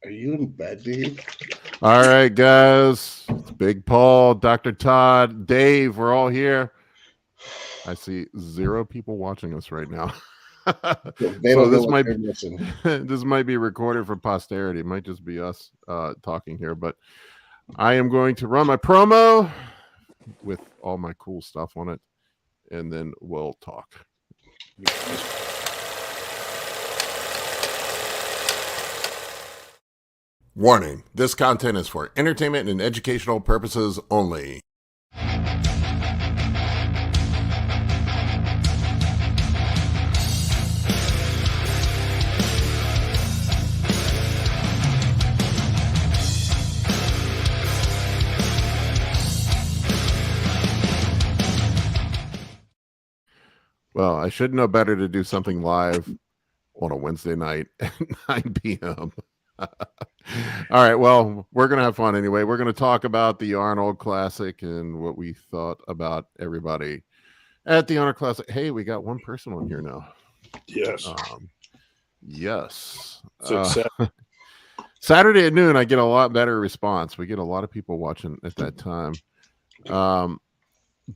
Are you in bed, Dave? All right, guys. It's Big Paul, Dr. Todd, Dave. We're all here. I see 0 people watching us right now. They So don't know this what might they're missing. this might be recorded for posterity. It might just be us talking here, but I am going to run my promo with all my cool stuff on it, and then we'll talk. Warning, this content is for entertainment and educational purposes only. Well, I should know better to do something live on a Wednesday night at 9 p.m. All right, well, we're going to have fun anyway. We're going to talk about the Arnold Classic and what we thought about everybody at the Arnold Classic. Hey, we got one person on here now. Yes. Yes. Success. Saturday at noon, I get a lot better response. We get a lot of people watching at that time.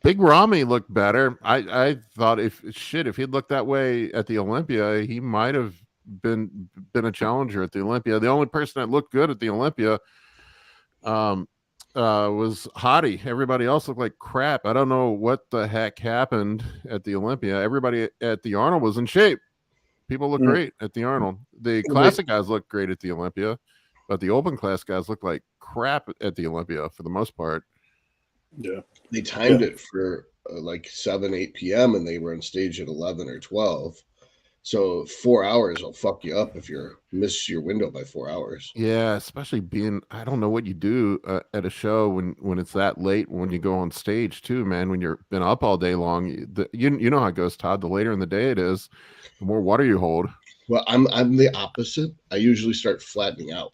Big Rami looked better. I thought if he'd looked that way at the Olympia, he might have been a challenger at the Olympia. The only person that looked good at the Olympia was Hottie. Everybody else looked like crap. I don't know what the heck happened at the Olympia. Everybody at the Arnold was in shape. People look great at the Arnold. The classic guys look great at the Olympia, but the open class guys look like crap at the Olympia for the most part. Yeah. They timed it for like 7, 8 p.m. and they were on stage at 11 or 12. So 4 hours will fuck you up if you miss your window by 4 hours. Yeah, especially being, I don't know what you do at a show when it's that late, when you go on stage too, man, when you've been up all day long. You know how it goes, Todd. The later in the day it is, the more water you hold. Well, I'm the opposite. I usually start flattening out.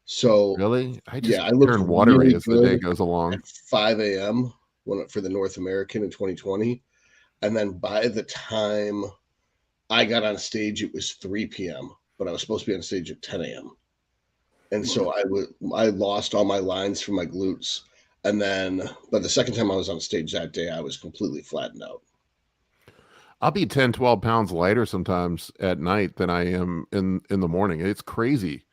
So really, I look turn watery really as the day goes along. At 5 a.m. For the North American in 2020, and then by the time I got on stage, it was 3 p.m. But I was supposed to be on stage at 10 a.m. And so I lost all my lines from my glutes, and then by the second time I was on stage that day, I was completely flattened out. I'll be 10, 12 pounds lighter sometimes at night than I am in the morning. It's crazy.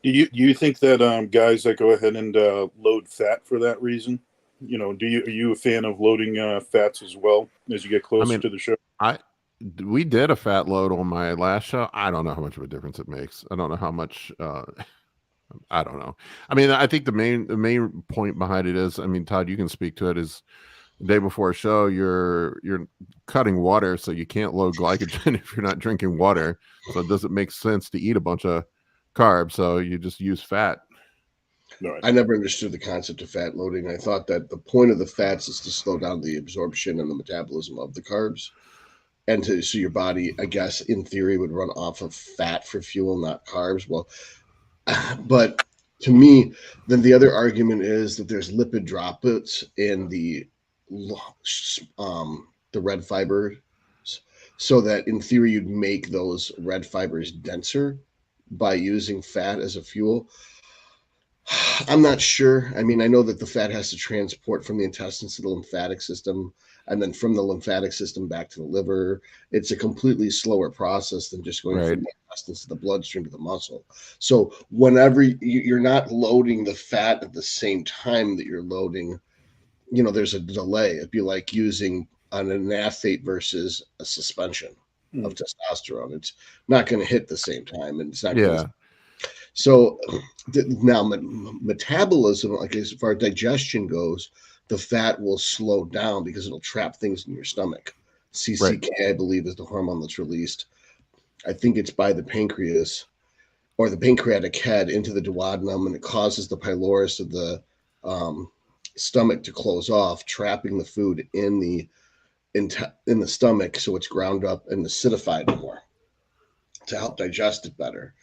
Do you think that guys that go ahead and load fat for that reason? You know, are you a fan of loading fats as well as you get closer to the show? We did a fat load on my last show. I don't know how much of a difference it makes. I don't know how much. I don't know. I mean, I think the main point behind it is, I mean, Todd, you can speak to it, is the day before a show, you're cutting water, so you can't load glycogen if you're not drinking water. So it doesn't make sense to eat a bunch of carbs, so you just use fat. Right. I never understood the concept of fat loading. I thought that the point of the fats is to slow down the absorption and the metabolism of the carbs, and so your body, I guess, in theory, would run off of fat for fuel, not carbs. Well, but to me, then the other argument is that there's lipid droplets in the red fibers, so that in theory you'd make those red fibers denser by using fat as a fuel. I'm not sure. I mean, I know that the fat has to transport from the intestines to the lymphatic system, and then from the lymphatic system back to the liver. It's a completely slower process than just going from the intestines to the bloodstream to the muscle. So whenever you're not loading the fat at the same time that you're loading, there's a delay. It'd be like using an anaphate versus a suspension of testosterone. It's not going to hit the same time, and it's not going to. So now metabolism, like as far as digestion goes, the fat will slow down because it'll trap things in your stomach. CCK, I believe, is the hormone that's released. I think it's by the pancreas or the pancreatic head into the duodenum, and it causes the pylorus of the stomach to close off, trapping the food in the stomach, so it's ground up and acidified more to help digest it better.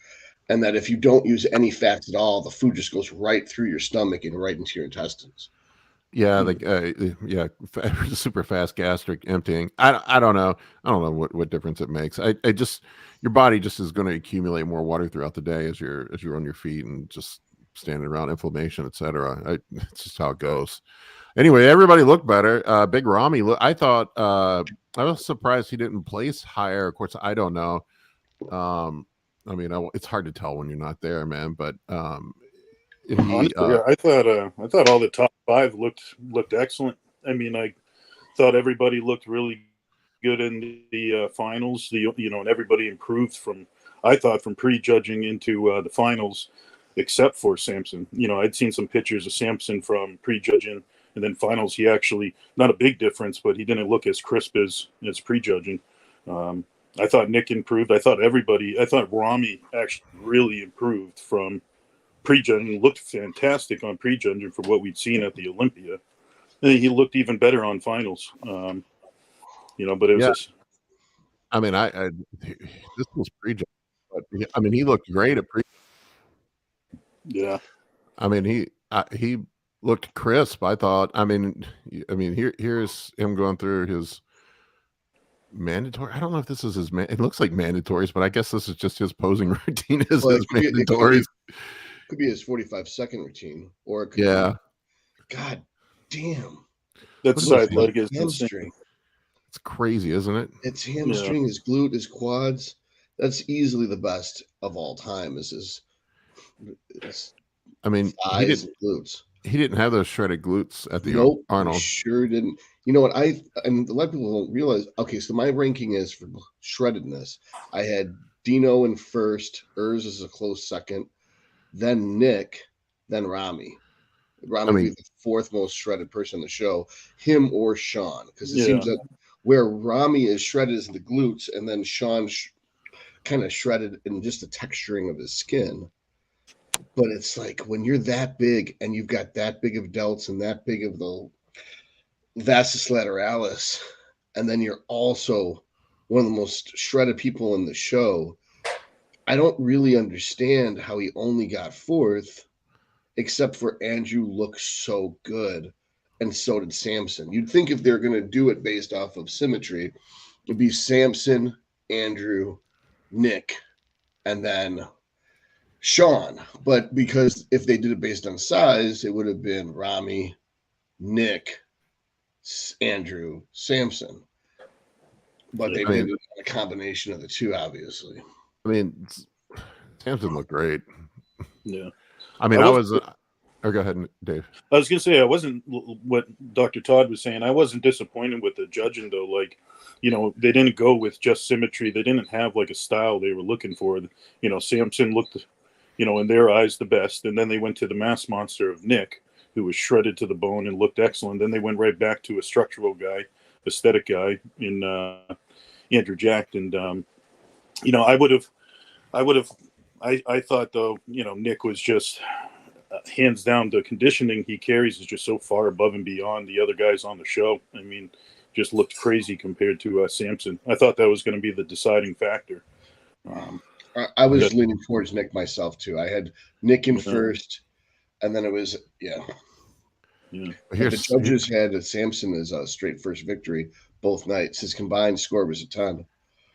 And that if you don't use any fats at all, the food just goes right through your stomach and right into your intestines. Yeah, like yeah, super fast gastric emptying. I don't know. I don't know what difference it makes. I just your body just is going to accumulate more water throughout the day as you're on your feet and just standing around, inflammation, etc. It's just how it goes. Anyway, everybody looked better. Big Ramy, I thought I was surprised he didn't place higher. Of course, I don't know. I mean, it's hard to tell when you're not there, man. But Honestly, yeah, I thought all the top 5 looked excellent. I mean, I thought everybody looked really good in the finals. And everybody improved from prejudging into the finals, except for Samson. I'd seen some pictures of Samson from prejudging, and then finals. He actually, not a big difference, but he didn't look as crisp as prejudging. I thought Nick improved. I thought Ramy actually really improved from prejudging. Looked fantastic on prejudging for what we'd seen at the Olympia. And he looked even better on finals. But it was I mean, this was prejudging, but I mean, he looked great at pre. Yeah. I mean, he looked crisp. I thought. I mean, here's him going through his mandatory. I don't know if this is his. It looks like mandatories, but I guess this is just his posing routine. His mandatories. Could be his 45-second routine, or it could be, God damn, that side leg is hamstring. It's crazy, isn't it? It's hamstring, his glute, his quads. That's easily the best of all time. I mean, thighs and glutes. He didn't have those shredded glutes at the Arnold. He sure didn't. You know what? And a lot of people don't realize. Okay, so my ranking is for shreddedness. I had Dino in first, Urs is a close second, then Nick, then Ramy. Ramy would be the 4th most shredded person in the show, him or Sean, because it seems that where Ramy is shredded is the glutes, and then Sean kind of shredded in just the texturing of his skin. But it's like when you're that big and you've got that big of delts and that big of the vastus lateralis, and then you're also one of the most shredded people in the show, I don't really understand how he only got 4th, except for Andrew looks so good, and so did Samson. You'd think if they're going to do it based off of symmetry, it'd be Samson, Andrew, Nick, and then Sean. But because if they did it based on size, it would have been Ramy, Nick, Andrew, Samson. But they did a combination of the two, obviously. I mean, Samson looked great. Yeah. I mean, go ahead, Dave. I was going to say, I wasn't, what Dr. Todd was saying, I wasn't disappointed with the judging, though. Like, they didn't go with just symmetry. They didn't have, like, a style they were looking for. Samson looked, in their eyes, the best. And then they went to the mass monster of Nick, who was shredded to the bone and looked excellent. Then they went right back to a structural guy, aesthetic guy in Andrew Jack. And, I thought, though, Nick was just hands down, the conditioning he carries is just so far above and beyond the other guys on the show. I mean, just looked crazy compared to Samson. I thought that was going to be the deciding factor. I was leaning towards Nick myself, too. I had Nick in first, and then it was, The judges had Samson as a straight first victory both nights. His combined score was a ton.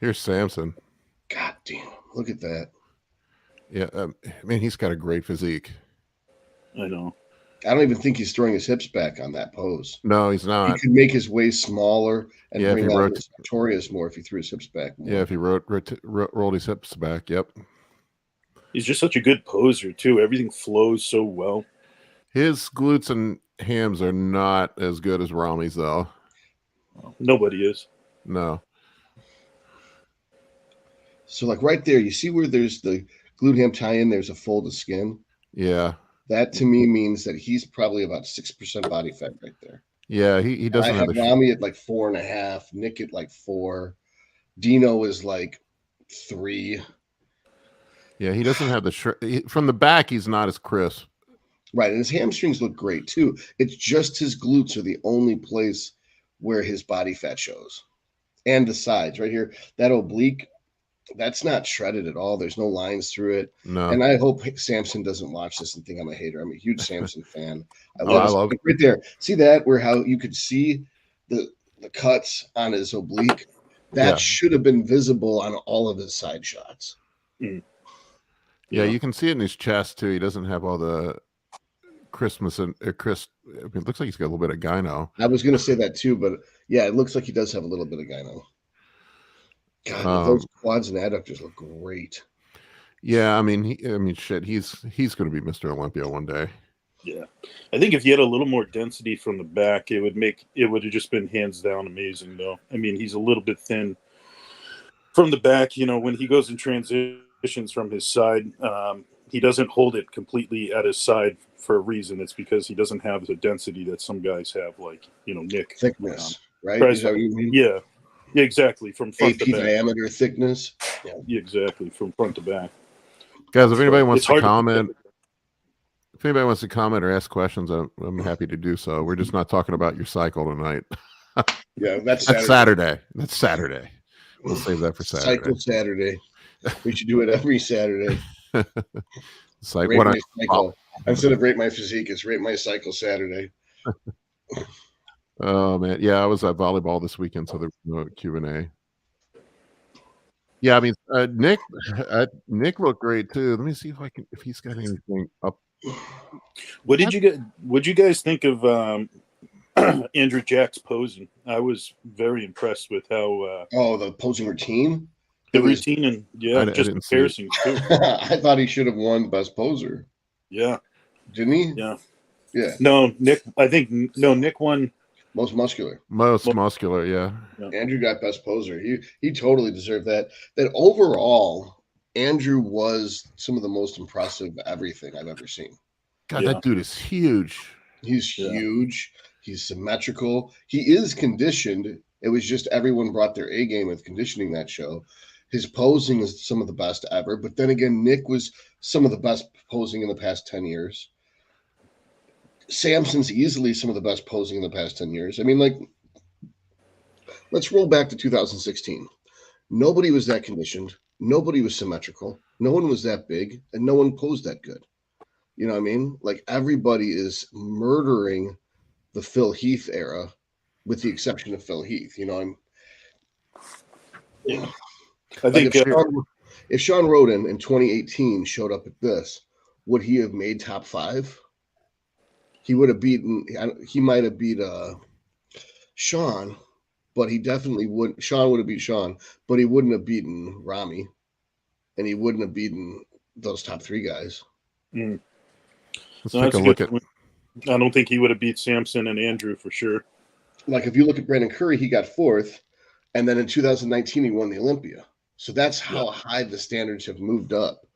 Here's Samson. God damn. Look at that. Yeah, man, he's got a great physique. I know. I don't even think he's throwing his hips back on that pose. No, he's not. He could make his waist smaller and bring out his pectorals more if he threw his hips back more. Yeah, if he rolled his hips back, yep. He's just such a good poser, too. Everything flows so well. His glutes and hams are not as good as Ramy's, though. Nobody is. No. So, like right there, you see where there's the glute ham tie-in, there's a fold of skin? Yeah. That to me means that he's probably about 6% body fat right there. Yeah, he doesn't have Ramy at like 4.5, Nick at like 4, Dino is like 3. Yeah, he doesn't have the from the back. He's not as crisp. Right, and his hamstrings look great too. It's just his glutes are the only place where his body fat shows, and the sides right here. That oblique That's not shredded at all. There's no lines through it. No. And I hope Samson doesn't watch this and think I'm a hater. I'm a huge Samson fan. I Oh, love I his love- right there. See that where how you could see the cuts on his oblique? That Yeah. should have been visible on all of his side shots. Mm. Yeah, you can see it in his chest too. He doesn't have all the Christmas and Chris. I mean, it looks like he's got a little bit of gyno. I was going to say that too, but yeah, it looks like he does have a little bit of gyno. God, those quads and adductors look great. Yeah, I mean, shit, he's going to be Mr. Olympia one day. Yeah, I think if he had a little more density from the back, it would have just been hands down amazing. Though, I mean, he's a little bit thin from the back. You know, when he goes in transitions from his side, he doesn't hold it completely at his side for a reason. It's because he doesn't have the density that some guys have, like, you know, Nick. Thickness, right? Is that what you mean? Yeah, exactly. From front to back. Diameter thickness. Yeah, exactly. From front to back. Guys, if anybody wants to comment, or ask questions, I'm happy to do so. We're just not talking about your cycle tonight. Yeah, that's Saturday. That's Saturday. We'll save that for Saturday. Cycle Saturday. We should do it every Saturday. It's like rate my cycle. Instead of rate my physique, it's rate my cycle Saturday. Oh man, yeah, I was at volleyball this weekend, so there was no Q&A. Yeah, I mean, Nick looked great too. Let me see if he's got anything up. What did you guys think of Andrew Jack's posing? I was very impressed with how the posing routine. Routine and just comparisons too. I thought he should have won best poser. Yeah. Didn't he? Yeah. No, Nick. I think Nick won most muscular. Most muscular, yeah. Andrew got best poser. He totally deserved that. That overall, Andrew was some of the most impressive everything I've ever seen. God, that dude is huge. He's huge. He's symmetrical. He is conditioned. It was just everyone brought their A game with conditioning that show. His posing is some of the best ever. But then again, Nick was some of the best posing in the past 10 years. Samson's easily some of the best posing in the past 10 years. I mean, like, let's roll back to 2016. Nobody was that conditioned. Nobody was symmetrical. No one was that big. And no one posed that good. You know what I mean? Like, everybody is murdering the Phil Heath era, with the exception of Phil Heath. You know, I think if Sean Roden in 2018 showed up at this, would he have made top 5? He would have beaten. He might have beat Sean, but he definitely would. Sean would have beat Sean, but he wouldn't have beaten Rami, and he wouldn't have beaten those top 3 guys. Mm. Let's take a look at. I don't think he would have beat Samson and Andrew for sure. Like, if you look at Brandon Curry, he got 4th, and then in 2019 he won the Olympia. So that's how high the standards have moved up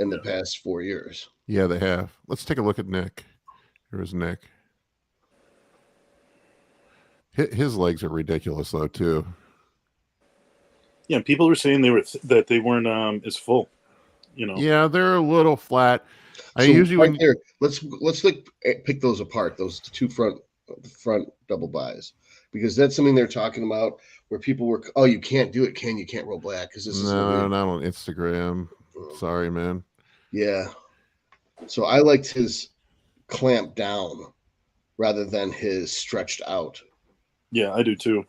in the past 4 years. Yeah, they have. Let's take a look at Nick. Here's Nick. His legs are ridiculous though too. Yeah, people were saying that they weren't as full. You know. Yeah, they're a little flat. Let's like pick those apart. Those 2 front double buys, because that's something they're talking about where people were. Oh, you can't do it, you can't roll black because this is not on Instagram. Sorry, man. Yeah. So I liked his clamp down rather than his stretched out. Yeah, I do too.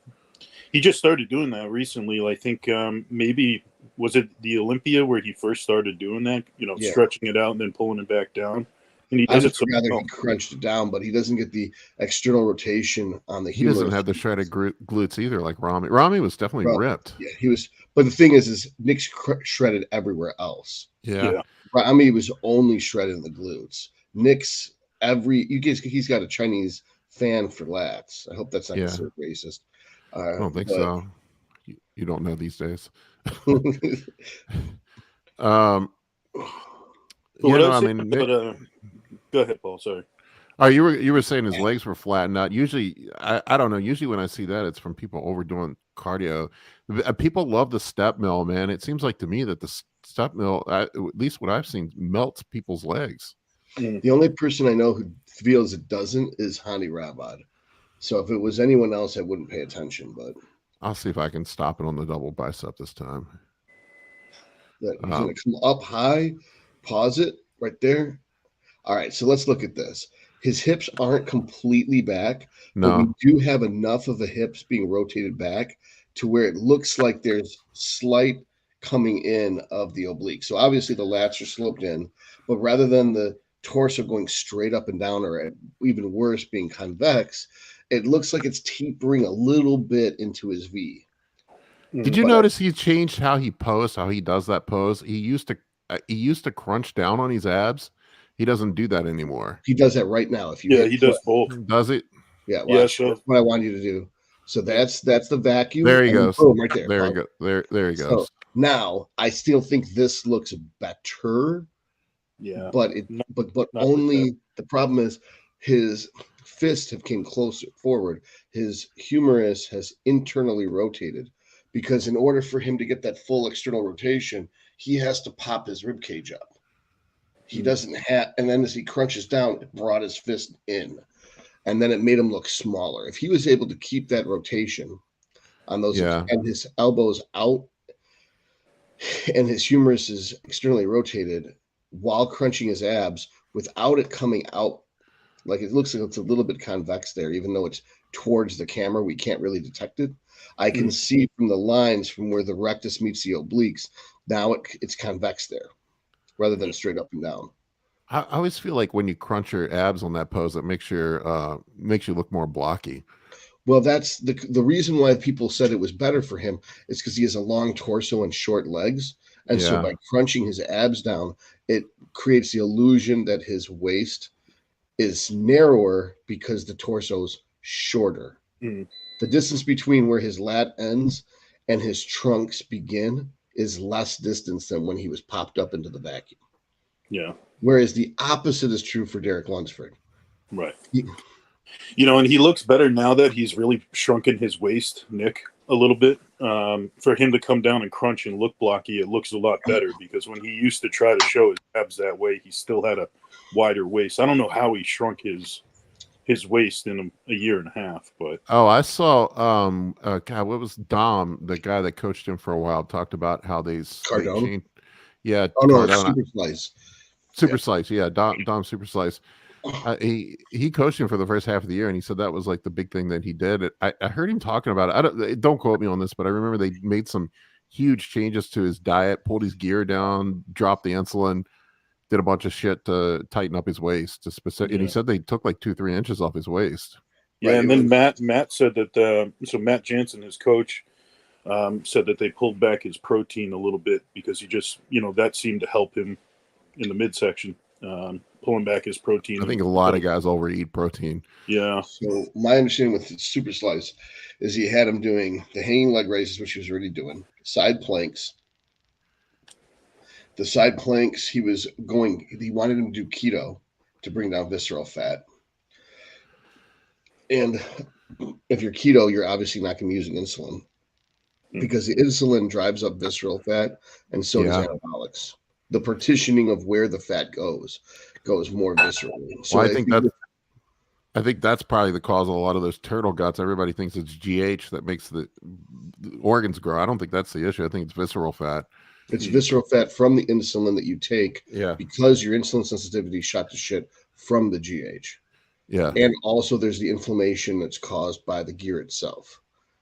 He just started doing that recently. I think maybe was it the Olympia where he first started doing that? You know, stretching it out and then pulling it back down. And he does it rather he crunched it down, but he doesn't get the external rotation on the humerus. He doesn't have the shredded glutes either, like Rami. Rami was definitely ripped. Yeah, he was. But the thing is Nick's shredded everywhere else. Yeah. Rami was only shredded in the glutes. Nick's he's got a Chinese fan for lats. I hope that's not considered racist. I don't think so. You don't know these days. Go ahead, Paul. Sorry. Oh, you were saying his legs were flattened out. Usually, I don't know. Usually, when I see that, it's from people overdoing cardio. People love the step mill, man. It seems like to me that the step mill, at least what I've seen, melts people's legs. The only person I know who feels it doesn't is Hani Rabad. So if it was anyone else, I wouldn't pay attention. But I'll see if I can stop it on the double bicep this time. that he's going to come up high, pause it right there. All right, so let's look at this. His hips aren't completely back, but we do have enough of the hips being rotated back to where it looks like there's slight coming in of the oblique. So obviously the lats are sloped in, but rather than the torso going straight up and down, or even worse, being convex, it looks like it's tapering a little bit into his V. Did you notice he changed how he posed, how he does that pose? He used to crunch down on his abs. He doesn't do that anymore. He does that right now. If you he does both. Does it? Yeah, watch. That's what I want you to do. So that's the vacuum. There he goes. Boom, right there. There he goes. There he goes. So now I still think this looks better. Yeah. But only the problem is his fists have came closer forward. His humerus has internally rotated, because in order for him to get that full external rotation, he has to pop his rib cage up. He doesn't have, and then as he crunches down, it brought his fist in, and then it made him look smaller. If he was able to keep that rotation on those, and his elbows out, and his humerus is externally rotated while crunching his abs without it coming out, like it looks like it's a little bit convex there, even though it's towards the camera, we can't really detect it. I can see from the lines from where the rectus meets the obliques, now it's convex there, rather than straight up and down. I always feel like when you crunch your abs on that pose, it makes you look more blocky. Well, that's the reason why people said it was better for him is because he has a long torso and short legs. And so by crunching his abs down, it creates the illusion that his waist is narrower because the torso's shorter. The distance between where his lat ends and his trunks begin is less distance than when he was popped up into the vacuum. Yeah. Whereas the opposite is true for Derek Lunsford. Right. And he looks better now that he's really shrunken his waist, Nick, a little bit. For him to come down and crunch and look blocky, it looks a lot better, because when he used to try to show his abs that way, he still had a wider waist. I don't know how he shrunk his waist in a year and a half, but I saw God, what was Dom, the guy that coached him for a while, talked about how they Cardone? Super Slice, Dom Super Slice. He coached him for the first half of the year, and he said that was like the big thing that he did. I heard him talking about it. Don't quote me on this, but I remember they made some huge changes to his diet, pulled his gear down, dropped the insulin, did a bunch of shit to tighten up his waist. And he said they took like 2-3 inches off his waist. Yeah, right. And then Matt said that. So Matt Jansen, his coach, said that they pulled back his protein a little bit because he just, that seemed to help him in the midsection, pulling back his protein. I think a lot of guys overeat protein. Yeah. So my understanding with Super Slice is he had him doing the hanging leg raises, which he was already doing, side planks. The side planks, he wanted him to do keto to bring down visceral fat. And if you're keto, you're obviously not going to be using insulin, because the insulin drives up visceral fat, and so does anabolics. The partitioning of where the fat goes more viscerally. So I think that's probably the cause of a lot of those turtle guts. Everybody thinks it's GH that makes the organs grow. I don't think that's the issue. I think it's visceral fat. It's visceral fat from the insulin that you take, because your insulin sensitivity shot to shit from the GH. Yeah. And also there's the inflammation that's caused by the gear itself.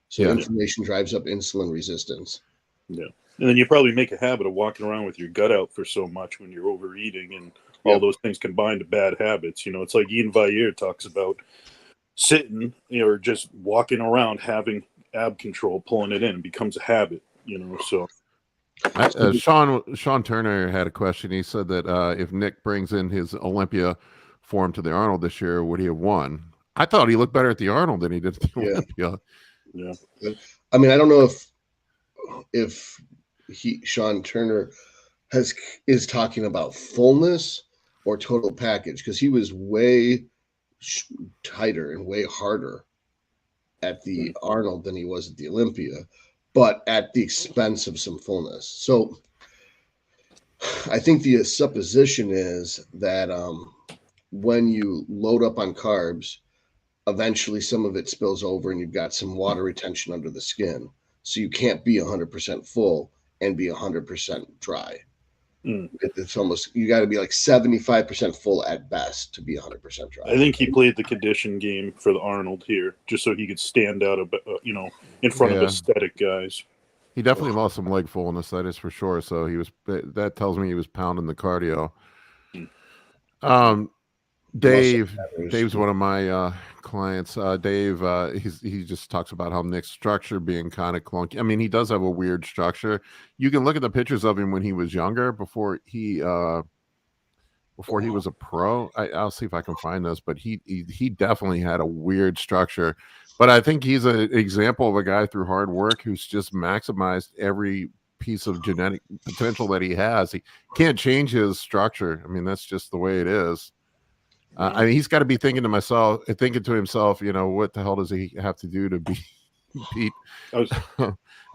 So inflammation drives up insulin resistance. Yeah. And then you probably make a habit of walking around with your gut out for so much when you're overeating, and all those things combine to bad habits. It's like Ian Vailleur talks about sitting or just walking around having ab control, pulling it in. It becomes a habit, so. Sean Turner had a question. He said that if Nick brings in his Olympia form to the Arnold this year, would he have won? I thought he looked better at the Arnold than he did at the Olympia. Yeah. I mean, I don't know if Sean Turner is talking about fullness or total package, because he was way tighter and way harder at the Arnold than he was at the Olympia, but at the expense of some fullness. So I think the supposition is that when you load up on carbs, eventually some of it spills over and you've got some water retention under the skin. So you can't be 100% full and be 100% dry. It's almost, you got to be like 75% full at best to be 100% dry. I think he played the condition game for the Arnold here, just so he could stand out a bit, in front of aesthetic guys. He definitely lost some leg fullness, that is for sure. So that tells me he was pounding the cardio. Dave's one of my clients. Dave, he just talks about how Nick's structure being kind of clunky. I mean, he does have a weird structure. You can look at the pictures of him when he was younger, before he was a pro. I'll see if I can find this, but he definitely had a weird structure. But I think he's an example of a guy through hard work who's just maximized every piece of genetic potential that he has. He can't change his structure. I mean, that's just the way it is. I mean, he's got to be thinking to himself, what the hell does he have to do to beat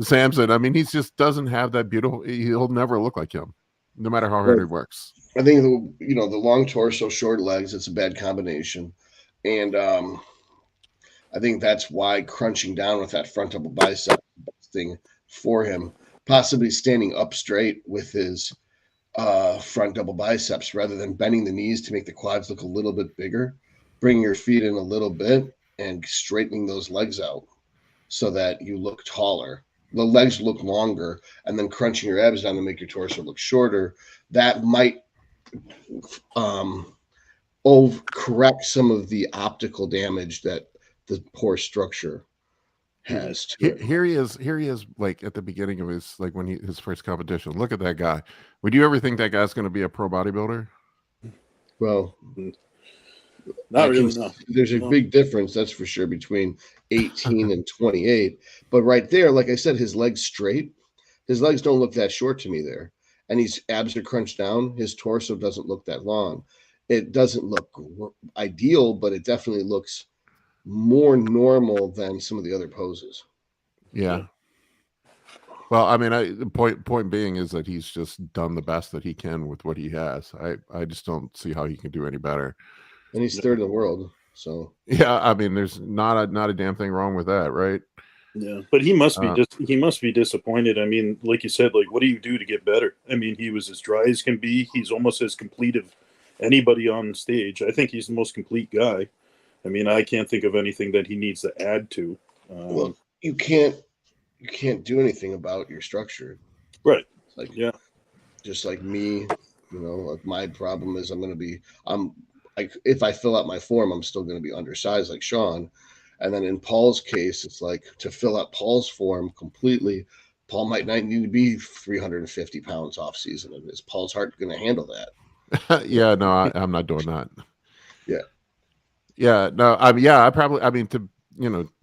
Samson? I mean, he just doesn't have that beautiful. He'll never look like him, no matter how hard he works. I think the long torso, short legs, it's a bad combination, and I think that's why crunching down with that front double bicep thing for him, possibly standing up straight with his front double biceps rather than bending the knees to make the quads look a little bit bigger, bringing your feet in a little bit and straightening those legs out so that you look taller. The legs look longer, and then crunching your abs down to make your torso look shorter. That might correct some of the optical damage that the poor structure has to it. Here he is like at the beginning of his first competition. Look at that guy. Would you ever think that guy's going to be a pro bodybuilder? Well, not really. No. There's a big difference, that's for sure, between 18 and 28. But right there, like I said, his legs straight. His legs don't look that short to me there. And his abs are crunched down. His torso doesn't look that long. It doesn't look ideal, but it definitely looks more normal than some of the other poses. Yeah. Well, I mean, the point being is that he's just done the best that he can with what he has. I just don't see how he can do any better. And he's third in the world, so yeah. I mean, there's not a damn thing wrong with that, right? Yeah, but he must be disappointed. I mean, like you said, like, what do you do to get better? I mean, he was as dry as can be. He's almost as complete as anybody on stage. I think he's the most complete guy. I mean, I can't think of anything that he needs to add to. Well, you can't do anything about your structure, right? Like, yeah, just like me, like my problem is if I fill out my form, I'm still going to be undersized like Sean. And then in Paul's case, it's like to fill out Paul's form completely, Paul might not need to be 350 pounds off season. And is Paul's heart going to handle that? Yeah, no, I'm not doing that. Yeah. Yeah, no,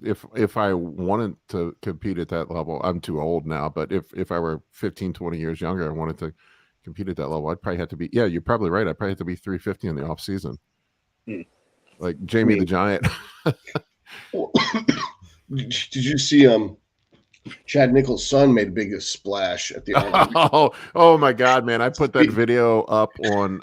if I wanted to compete at that level, I'm too old now, but if I were 15, 20 years younger, I wanted to compete at that level, I'd probably have to be, yeah, you're probably right. I'd probably have to be 350 in the off season. Like Jamie the Giant. Did you see Chad Nichols' son made biggest splash at the oh my God, man. I put that video up on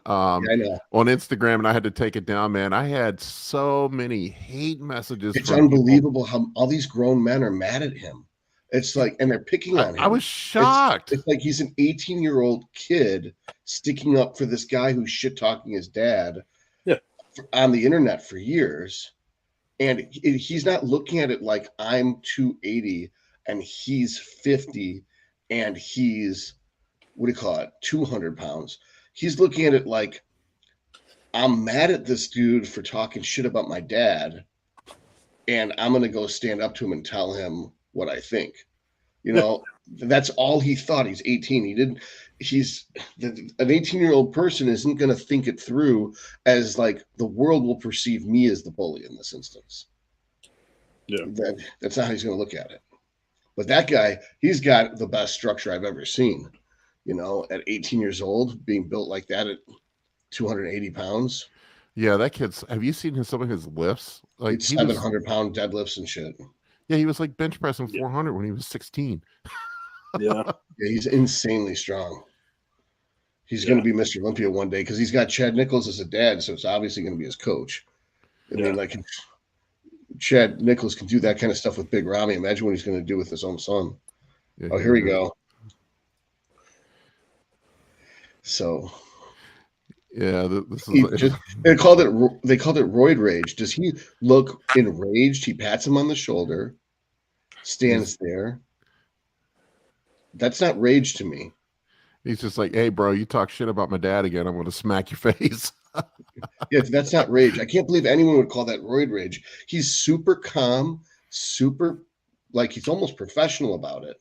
Instagram and I had to take it down, man. I had so many hate messages. It's unbelievable how all these grown men are mad at him. It's like, and they're picking on him. I was shocked. It's like he's an 18-year-old kid sticking up for this guy who's shit talking his dad on the internet for years. And he's not looking at it like I'm 280 and he's 50 and he's, 200 pounds. He's looking at it like, I'm mad at this dude for talking shit about my dad, and I'm going to go stand up to him and tell him what I think. That's all he thought. He's 18. An 18-year-old person isn't going to think it through as like the world will perceive me as the bully in this instance. Yeah. That's not how he's going to look at it. But that guy, he's got the best structure I've ever seen. At 18 years old, being built like that at 280 pounds. Yeah, that kid's. Have you seen some of his lifts? Like 700-pound deadlifts and shit. Yeah, he was like bench pressing 400 when he was 16. Yeah, he's insanely strong. He's going to be Mr. Olympia one day because he's got Chad Nichols as a dad, so it's obviously going to be his coach. I mean, like, Chad Nichols can do that kind of stuff with Big Ramy. Imagine what he's going to do with his own son. Yeah, here we go. So yeah, this is they called it roid rage. Does he look enraged? He pats him on the shoulder, stands there. That's not rage to me. He's just like, hey, bro, you talk shit about my dad again, I'm going to smack your face. Yeah, that's not rage. I can't believe anyone would call that roid rage. He's super calm, super, like he's almost professional about it.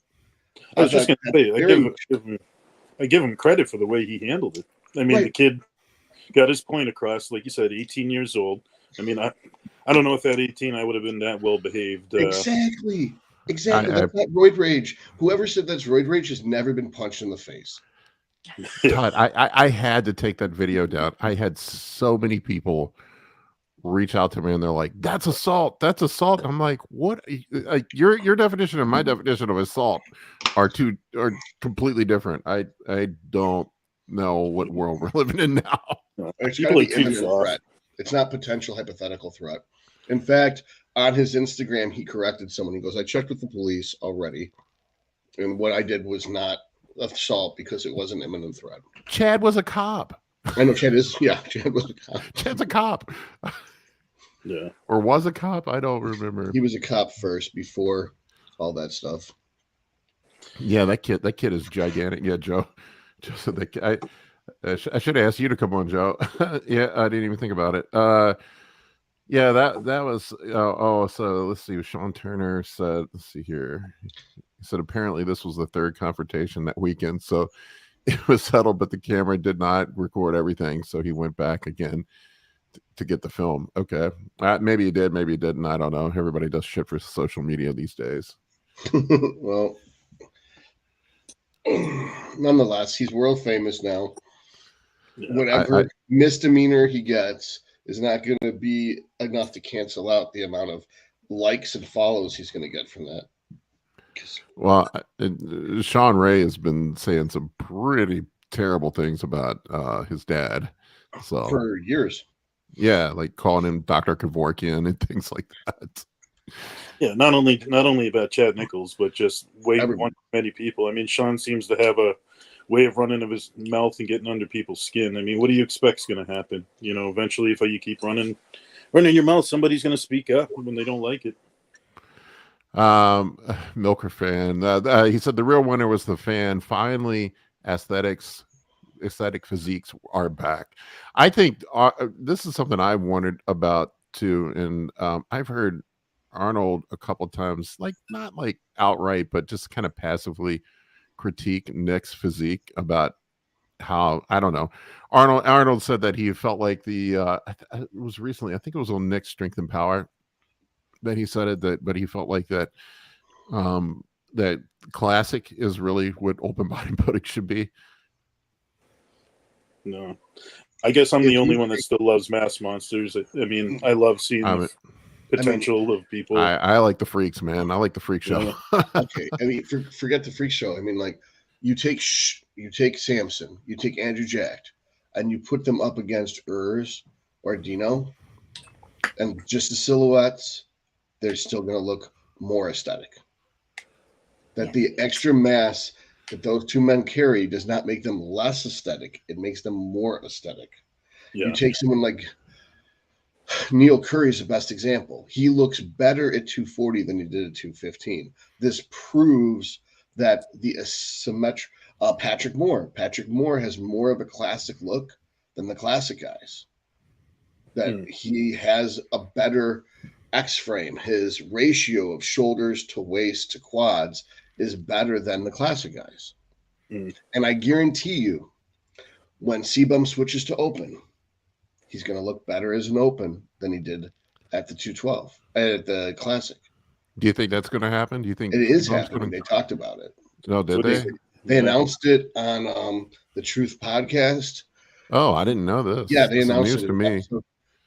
I was just going to say, I give him credit for the way he handled it. I mean, The kid got his point across, like you said, 18 years old. I mean, I don't know if at 18 I would have been that well behaved. Exactly. That's not roid rage. Whoever said that's roid rage has never been punched in the face. Todd, I had to take that video down. I had so many people reach out to me and they're like, that's assault. I'm like, what? Your definition and my definition of assault are completely different. I don't know what world we're living in now. It's gotta be imminent threat. It's not potential hypothetical threat. In fact, on his Instagram, he corrected someone. He goes, I checked with the police already, and what I did was not assault because it was an imminent threat. Chad was a cop. I know Chad is. Yeah, Chad was a cop. Chad's a cop. Yeah. Or was a cop? I don't remember. He was a cop first before all that stuff. Yeah, that kid is gigantic. Yeah, Joe. Just I should ask you to come on, Joe. Yeah, I didn't even think about it. Yeah, that was so let's see. Sean Turner said, let's see here. He said apparently this was the third confrontation that weekend, so it was settled, but the camera did not record everything, so he went back again to get the film. Okay, maybe he did, maybe he didn't. I don't know. Everybody does shit for social media these days. Well, nonetheless, he's world famous now. Yeah, whatever misdemeanor he gets is not going to be enough to cancel out the amount of likes and follows he's going to get from that. Well, Sean Ray has been saying some pretty terrible things about his dad. So for years. Yeah, like calling him Dr. Kevorkian and things like that. Yeah, not only about Chad Nichols, but just many people. I mean, Sean seems to have a way of running of his mouth and getting under people's skin. I mean, what do you expect is going to happen? You know, eventually, if you keep running your mouth, somebody's going to speak up when they don't like it. Milker fan. He said the real winner was the fan. Finally, aesthetic physiques are back. I think this is something I've wondered about too, and I've heard Arnold a couple times, like not like outright, but just kind of passively critique Nick's physique about how, I don't know. Arnold said that he felt like it was recently, I think it was on Nick's Strength and Power, that he said it, but he felt like that that classic is really what open bodybuilding should be. No, I guess I'm the only one that still loves mass monsters. I mean, I love seeing the potential of people. I like the freaks, man. I like the freak show. Okay, I mean, forget the freak show. I mean, like you take Samson, you take Andrew Jacked, and you put them up against Urs or Dino, and just the silhouettes, they're still going to look more aesthetic. That the extra mass that those two men carry does not make them less aesthetic. It makes them more aesthetic. Yeah. You take someone like Neil Curry is the best example. He looks better at 240 than he did at 215. This proves that the asymmetric. Patrick Moore has more of a classic look than the classic guys. That he has a better X-frame. His ratio of shoulders to waist to quads is better than the classic guys. And I guarantee you, when C-Bum switches to open, he's going to look better as an open than he did at the 212, at the classic. Do you think that's going to happen? Do you think it is happening? They talked about it. No, did they? They announced it on the Truth podcast. Oh, I didn't know this. Yeah, they announced it to me.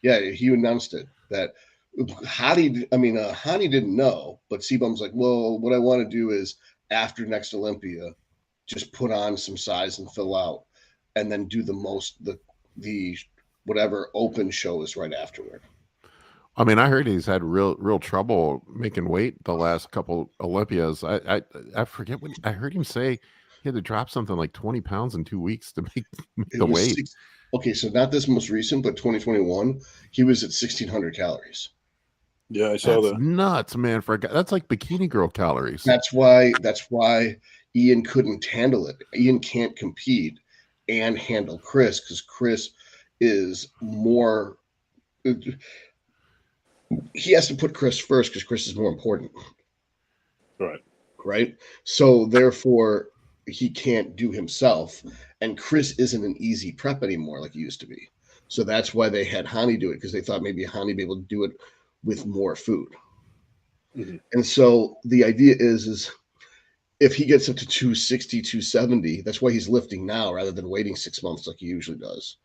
Yeah, he announced it. That Hani didn't know, but C-Bum's like, well, what I want to do is after next Olympia, just put on some size and fill out, and then do the whatever open show is right afterward. I mean, I heard he's had real trouble making weight the last couple Olympias. I forget what I heard him say. he had to drop something like 20 pounds in 2 weeks to make the weight. Okay, so not this most recent, but 2021, he was at 1,600 calories. Yeah, I saw that. Nuts, man. For a guy, that's like bikini girl calories. That's why Ian couldn't handle it. Ian can't compete and handle Chris because Chris is more. He has to put Chris first because Chris is more important. Right. So therefore, he can't do himself, and Chris isn't an easy prep anymore like he used to be. So that's why they had Hani do it, because they thought maybe Hani would be able to do it with more food. Mm-hmm. And so the idea is if he gets up to 260, 270, that's why he's lifting now rather than waiting 6 months like he usually does.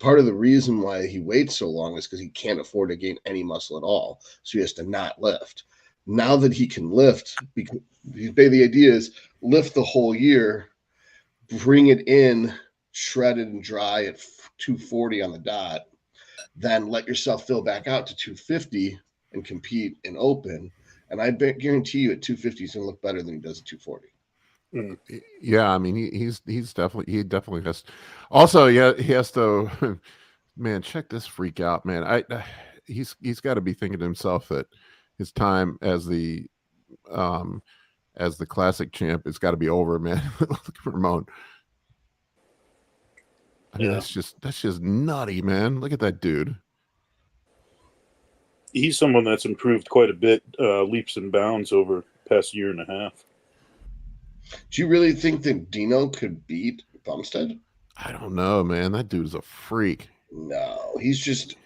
Part of the reason why he waits so long is because he can't afford to gain any muscle at all. So he has to not lift. Now that he can lift, the idea is lift the whole year, bring it in shredded and dry at 240 on the dot, then let yourself fill back out to 250 and compete in open. And I guarantee you at 250 he's going to look better than he does at 240. Yeah, I mean he definitely has. Also, yeah, he has to. Man, check this freak out, man. He's got to be thinking to himself that his time as the classic champ has got to be over, man. Look at Ramon. I mean, that's just nutty, man. Look at that dude. He's someone that's improved quite a bit, leaps and bounds over the past year and a half. Do you really think that Dino could beat Bumstead? I don't know, man. That dude's a freak. No,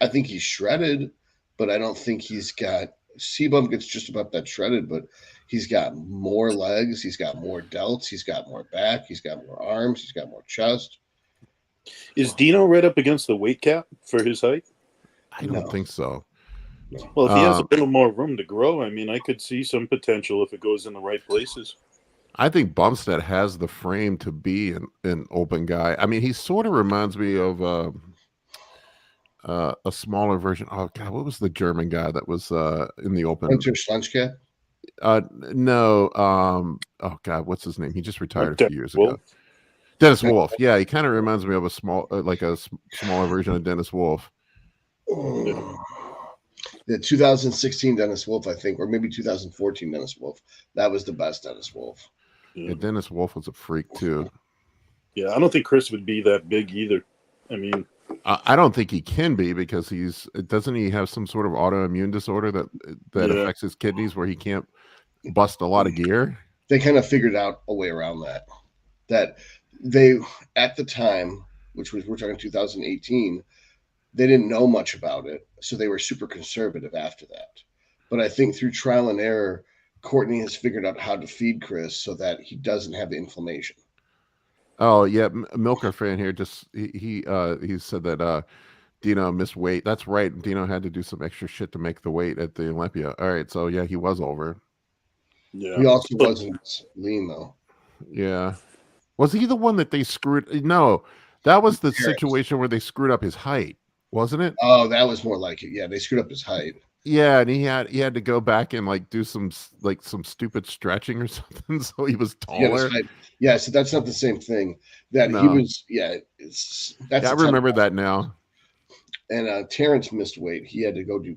I think he's shredded, but I don't think he's got. C-Bump gets just about that shredded, but he's got more legs, he's got more delts, he's got more back, he's got more arms, he's got more chest. Is Dino right up against the weight cap for his height? I don't think so. No. Well, if he has a little more room to grow, I mean, I could see some potential if it goes in the right places. I think Bumstead has the frame to be an open guy. I mean, he sort of reminds me of a smaller version. Oh God, what was the German guy that was in the open? Hunter Slunchcat? No. Oh God, what's his name? He just retired a few years ago. Dennis Wolf. Yeah, he kind of reminds me of a smaller version of Dennis Wolf. The 2016 Dennis Wolf, I think, or maybe 2014 Dennis Wolf. That was the best Dennis Wolf. Yeah, Dennis Wolf was a freak too. Yeah, I don't think Chris would be that big either. I mean, I don't think he can be because doesn't he have some sort of autoimmune disorder that affects his kidneys where he can't bust a lot of gear? They kind of figured out a way around that. That they, at the time, which was, we're talking 2018, they didn't know much about it. So they were super conservative after that. But I think through trial and error, Courtney has figured out how to feed Chris so that he doesn't have the inflammation. Oh yeah, Milker fan here. Just he said that Dino missed weight. That's right. Dino had to do some extra shit to make the weight at the Olympia. All right, so yeah, he was over. Yeah, he also wasn't lean though. Yeah, was he the one that they screwed? No, that was the situation where they screwed up his height, wasn't it? Oh, that was more like it. Yeah, they screwed up his height. Yeah, and he had to go back and like do some stupid stretching or something, so he was taller. Yeah, so that's not the same thing. That he was. Yeah, I remember that now. And Terrence missed weight. He had to go do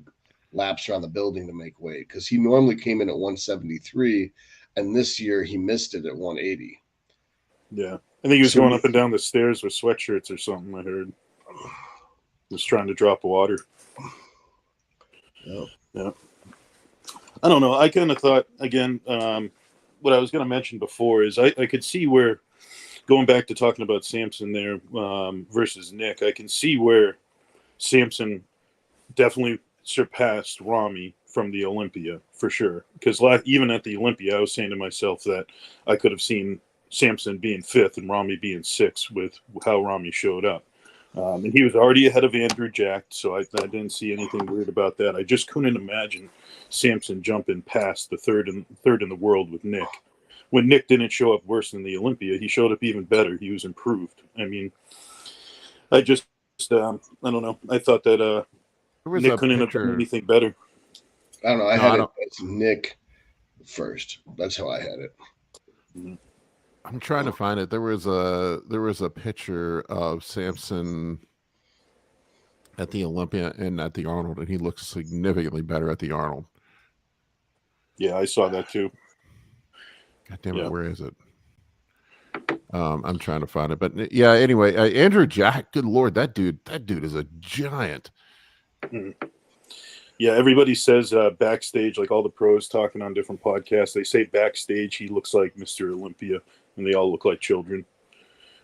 laps around the building to make weight because he normally came in at 173, and this year he missed it at 180. Yeah, I think he was going up and down the stairs with sweatshirts or something. I heard. Just trying to drop water. Yeah. I don't know. I kind of thought, again, what I was going to mention before is I could see where, going back to talking about Samson there versus Nick, I can see where Samson definitely surpassed Rami from the Olympia for sure. Because even at the Olympia, I was saying to myself that I could have seen Samson being 5th and Rami being 6th with how Rami showed up. And he was already ahead of Andrew Jack, so I didn't see anything weird about that. I just couldn't imagine Samson jumping past the third in the world with Nick. When Nick didn't show up worse than the Olympia, he showed up even better. He was improved. I mean, I just I don't know. I thought that Nick couldn't have done anything better. I don't know. I had it as Nick first. That's how I had it. Mm-hmm. I'm trying to find it. There was a picture of Samson at the Olympia and at the Arnold, and he looks significantly better at the Arnold. Yeah, I saw that too. God damn it, where is it? I'm trying to find it, but yeah. Anyway, Andrew Jack, good Lord, that dude is a giant. Yeah, everybody says backstage, like all the pros talking on different podcasts, they say backstage he looks like Mr. Olympia, and they all look like children.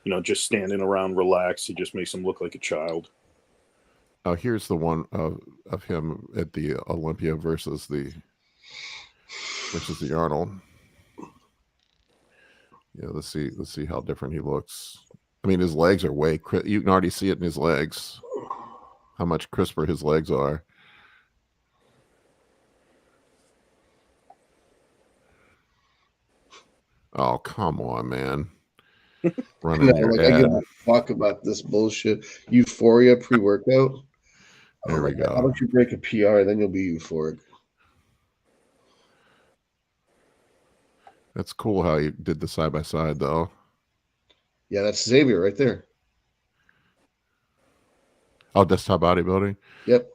You know, just standing around relaxed. He just makes him look like a child. Oh, here's the one of him at the Olympia versus the Arnold. Yeah, let's see how different he looks. I mean, his legs are way you can already see it in his legs, how much crisper his legs are. Oh, come on, man. Running your ad. I give a fuck about this bullshit. Euphoria pre-workout. There we go. How about you break a PR, then you'll be euphoric. That's cool how you did the side by side, though. Yeah, that's Xavier right there. Oh, desktop bodybuilding. Yep.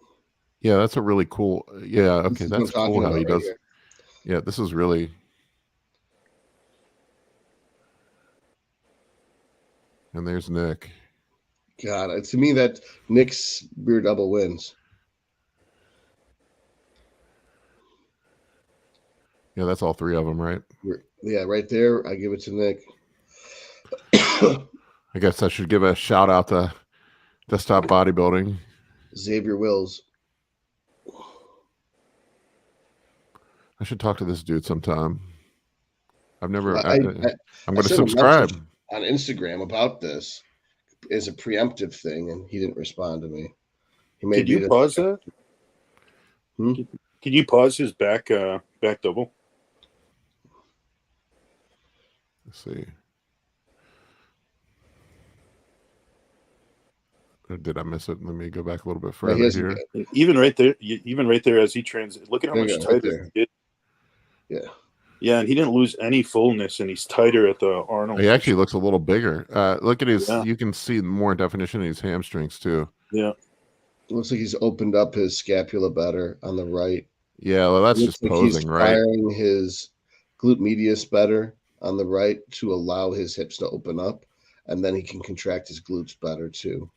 Yeah, that's a really cool. Yeah, okay, that's cool how he does. Here. Yeah, this is really. And there's Nick. God, to me that Nick's beer double wins. Yeah, that's all three of them, right? Yeah, right there. I give it to Nick. I guess I should give a shout out to Desktop Bodybuilding. Xavier Wills. I should talk to this dude sometime. I've never. I'm going to subscribe on Instagram about this as a preemptive thing, and he didn't respond to me. Could you pause that? Can you pause his back double? Let's see. Or did I miss it? Let me go back a little bit further here. Even right there, as he look at how much tighter he is. Yeah. Yeah, and he didn't lose any fullness, and he's tighter at the Arnold. He actually looks a little bigger. Look at his. Yeah. You can see more definition in his hamstrings too. Yeah. It looks like he's opened up his scapula better on the right. Yeah, well, that's just posing, right? He's firing his glute medius better on the right to allow his hips to open up, and then he can contract his glutes better too.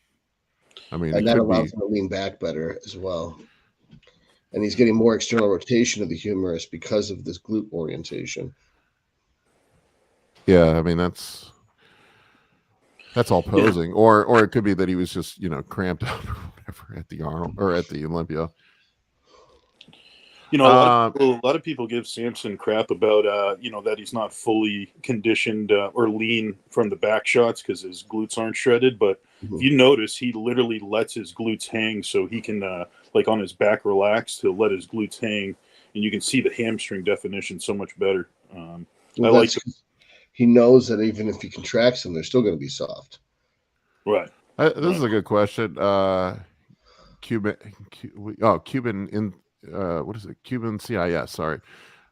I mean, and that allows him to lean back better as well. And he's getting more external rotation of the humerus because of this glute orientation. Yeah, I mean that's all posing, or it could be that he was just cramped up or whatever at the Arnold or at the Olympia. A lot of people give Samson crap about that he's not fully conditioned or lean from the back shots because his glutes aren't shredded. But if you notice, he literally lets his glutes hang so he can like on his back relaxed. He'll let his glutes hang, and you can see the hamstring definition so much better. He knows that even if he contracts them, they're still going to be soft. Right. This is a good question. Cuban in. What is it? Cuban CIS. Sorry,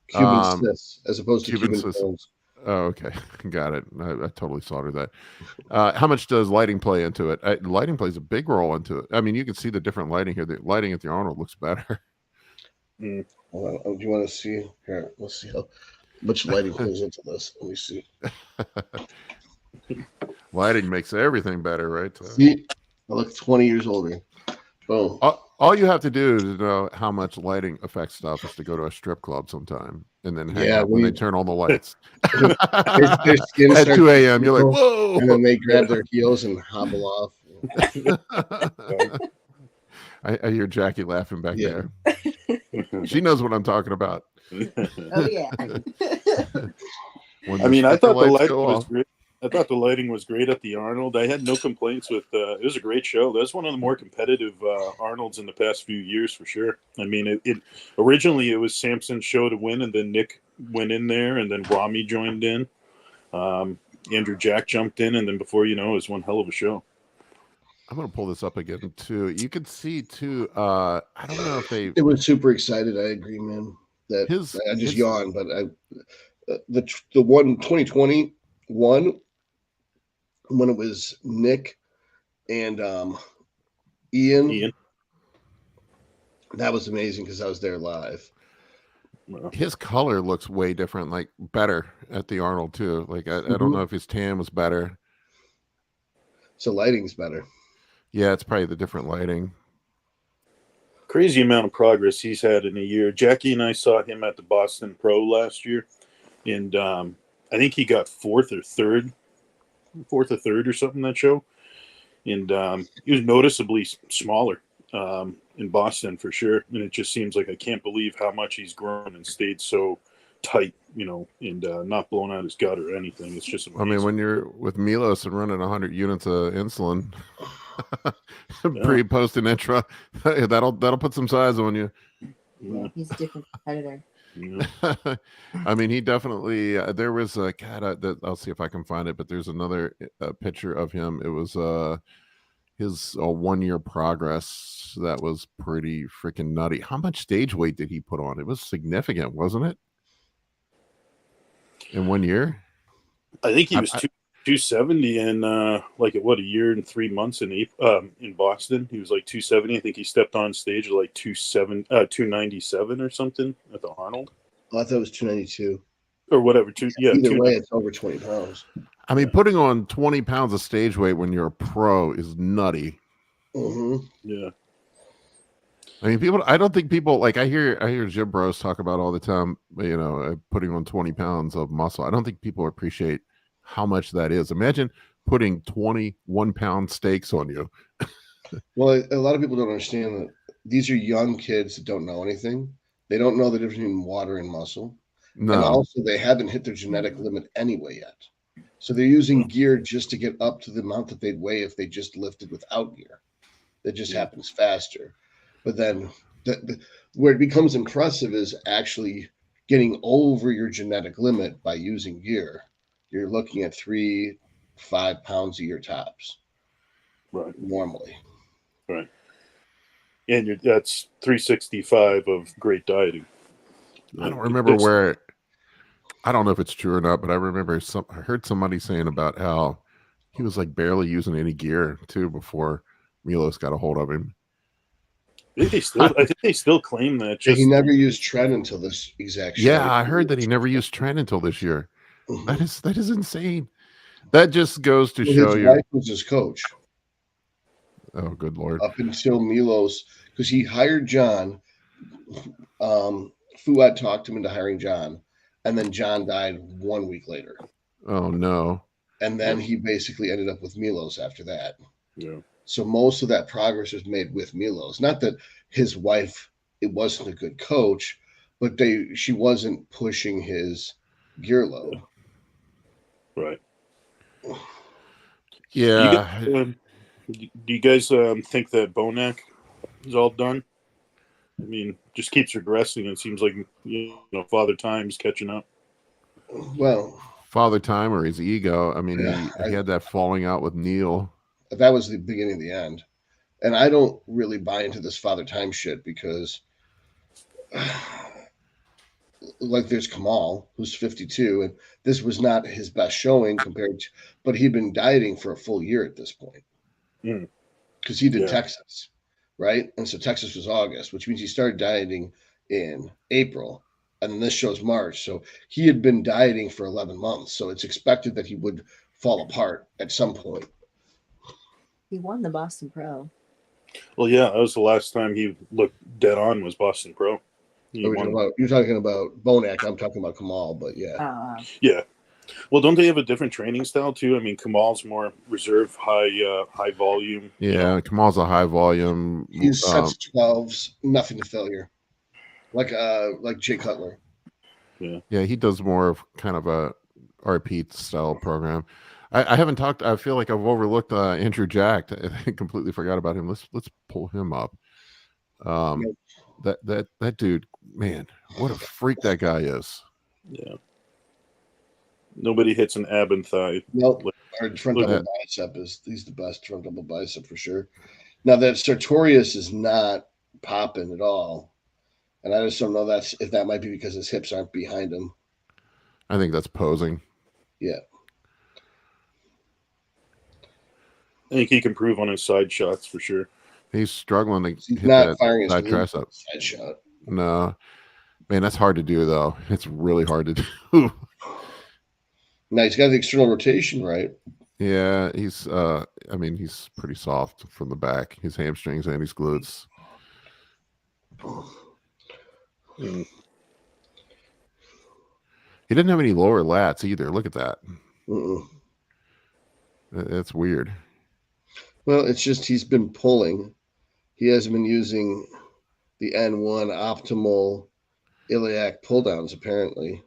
Cuban CIS as opposed to Cuban CIS. Oh, okay, got it. I totally slaughtered that. How much does lighting play into it? Lighting plays a big role into it. I mean, you can see the different lighting here. The lighting at the Arnold looks better. Do you want to see here? Let's see how much lighting plays into this. Let me see. Lighting makes everything better, right? See, I look 20 years older. Boom. All you have to do to know how much lighting affects stuff is to go to a strip club sometime and then hang out when they turn on the lights. Their skin at 2 a.m. You're like, whoa. And then they grab their heels and hobble off. I hear Jackie laughing back there. She knows what I'm talking about. Oh, yeah. I thought the lighting was great. I thought the lighting was great at the Arnold. I had no complaints with it was a great show. That's one of the more competitive Arnolds in the past few years for sure. I mean, it originally it was Samson's show to win, and then Nick went in there, and then Rami joined in. Andrew Jack jumped in, and then before you know, it was one hell of a show. I'm going to pull this up again too. You can see too. I don't know if they. It was super excited. I agree, man. I just yawned, but the one 2020. One, when it was Nick and Ian, that was amazing because I was there live. His color looks way different, like better at the Arnold too. Like I don't know if his tan was better. So lighting's better. Yeah, it's probably the different lighting. Crazy amount of progress he's had in a year. Jackie and I saw him at the Boston Pro last year, and I think he got fourth or third or something that show. And he was noticeably smaller in Boston for sure. And it just seems like I can't believe how much he's grown and stayed so tight, and not blown out his gut or anything. It's just amazing. I mean, when you're with Milos and running 100 units of insulin pre-post and intra, that'll put some size on you. Yeah, he's a different competitor. Yeah. I mean, he definitely. There was a I'll see if I can find it, but there's another picture of him. It was his 1 year progress that was pretty freaking nutty. How much stage weight did he put on? It was significant, wasn't it? In 1 year, I think he was 270 in like a year and 3 months in Boston. He was like 270. I think he stepped on stage at like 297 or something at the Arnold. Oh, I thought it was 292 or whatever. Either way, it's over 20 pounds. I mean, putting on 20 pounds of stage weight when you're a pro is nutty. Yeah. I mean, I don't think people like. I hear gym bros talk about all the time. Putting on 20 pounds of muscle. I don't think people appreciate how much that is. Imagine putting 21-pound steaks on you. Well, a lot of people don't understand that these are young kids that don't know anything. They don't know the difference between water and muscle. No. And also, they haven't hit their genetic limit anyway yet. So they're using gear just to get up to the amount that they'd weigh if they just lifted without gear. That just happens faster. But then where it becomes impressive is actually getting over your genetic limit by using gear. You're looking at 3-5 pounds a year tops. Right. Normally. Right. And that's 365 of great dieting. I don't remember where. I don't know if it's true or not, but I remember I heard somebody saying about how he was like barely using any gear too before Milos got a hold of him. I think they still claim that. He never used tread until this exact show. Yeah, I heard that he never used tread until this year. That is insane. That just goes to show you. His wife was his coach. Oh, good Lord. Up until Milos, because he hired John. Fuad talked him into hiring John, and then John died 1 week later. Oh, no. And then he basically ended up with Milos after that. Yeah. So most of that progress was made with Milos. Not that his wife, it wasn't a good coach, but she wasn't pushing his gear load. Right. Yeah. Do you guys think that Bonac is all done? I mean, just keeps regressing. It seems like Father Time's catching up. Well, Father Time or his ego. I mean, he had that falling out with Neil. That was the beginning of the end. And I don't really buy into this Father Time shit because like there's Kamal, who's 52, and this was not his best showing but he'd been dieting for a full year at this point. Because he did Texas, right? And so Texas was August, which means he started dieting in April, and then this show's March. So he had been dieting for 11 months. So it's expected that he would fall apart at some point. He won the Boston Pro. Well, yeah, that was the last time he looked dead on was Boston Pro. You're talking about Bonac. I'm talking about Kamal, but yeah. Yeah. Well, don't they have a different training style too? I mean, Kamal's more reserve, high volume. Yeah, Kamal's a high volume. He's sets 12s, nothing to failure, like Jay Cutler. Yeah, he does more of kind of a RP style program. I haven't talked. I feel like I've overlooked Andrew Jack. I completely forgot about him. Let's pull him up. That dude, man, what a freak that guy is. Yeah. Nobody hits an ab and thigh. Nope. Our front double bicep he's the best front double bicep for sure. Now that Sartorius is not popping at all. And I just don't know if that might be because his hips aren't behind him. I think that's posing. Yeah. think he can improve on his side shots for sure. He's struggling to He's hit not that firing his side glute tricep. side shot. No, man, that's hard to do though. It's really hard to do. Now he's got the external rotation right. Yeah, he's I mean, he's pretty soft from the back. His hamstrings and his glutes. Mm. He didn't have any lower lats either. Look at that. Mm-mm. That's weird. Well, it's just he's been pulling. He hasn't been using the N1 optimal iliac pull downs, apparently.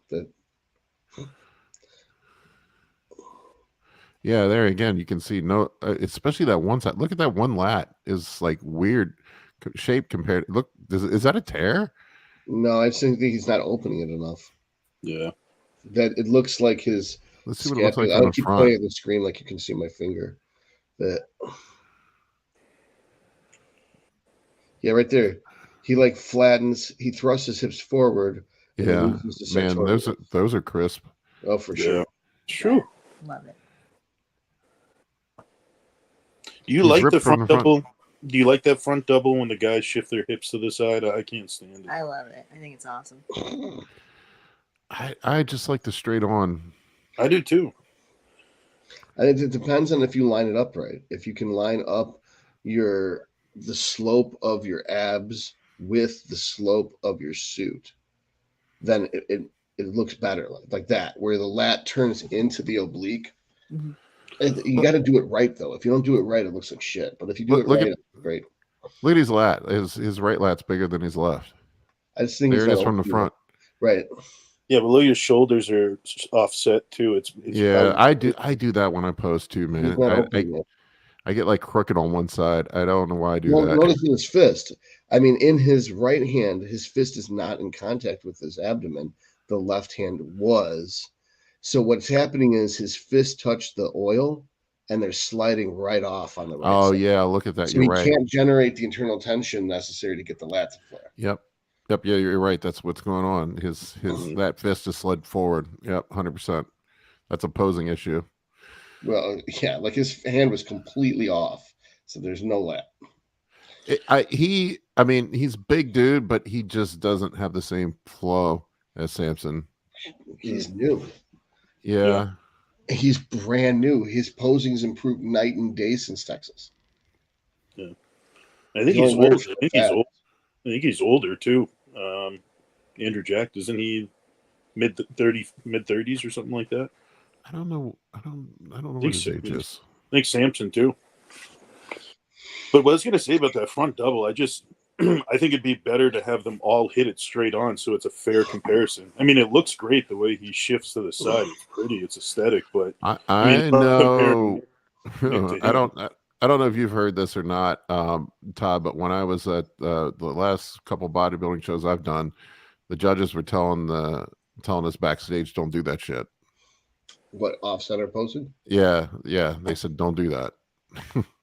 Yeah, there again, you can see no, especially that one side. Look at that one lat is like weird shape compared. Look, is that a tear? No, I just think he's not opening it enough. Yeah. That it looks like his. Let's see what it looks like I from don't the keep front. pointing at the screen like you can see my finger. Yeah, right there. He like flattens. He thrusts his hips forward. And Yeah, loosens the man, sartorius. those are crisp. Oh, for sure. Sure. Love it. Do you He's like ripped the from front the front. double? Do you like that front double when the guys shift their hips to the side? I can't stand it. I love it. I think it's awesome. I just like the straight on. I do too. I think it depends on if you line it up right. If you can line up the slope of your abs with the slope of your suit, then it looks better like that, where the lat turns into the oblique. Mm-hmm. You got to do it right though. If you don't do it right, it looks like shit. But if you do it right, it's great. Look at his lat. His right lat's bigger than his left. I just think there it is from the front. Right. Yeah, but look, your shoulders are offset too. It's yeah, I do that when I pose too, man. I get like crooked on one side. I don't know why I do that. Notice in his fist. I mean, in his right hand, his fist is not in contact with his abdomen. The left hand was. So what's happening is his fist touched the oil, and they're sliding right off on the right side. Yeah, look at that. So You're right. He can't generate the internal tension necessary to get the lat to flare. Yep. Yeah, you're right. That's what's going on. His that fist is slid forward. Yep, 100%. That's a posing issue. Well, yeah, like his hand was completely off, so there's no lat. I mean, he's big dude, but he just doesn't have the same flow as Samson. He's new. Yeah. He's brand new. His posing's improved night and day since Texas. Yeah. I think he's older. I think he's older too. Andrew Jack, isn't he mid 30s or something like that? I don't know. I don't know what his age is. I think Samson too. But what I was going to say about that front double, I think it'd be better to have them all hit it straight on, so it's a fair comparison. I mean, it looks great the way he shifts to the side. It's pretty. It's aesthetic. But I know. I don't know if you've heard this or not, Todd. But when I was at the last couple bodybuilding shows I've done, the judges were telling us backstage, "Don't do that shit." What, off-center posing? Yeah. They said, "Don't do that."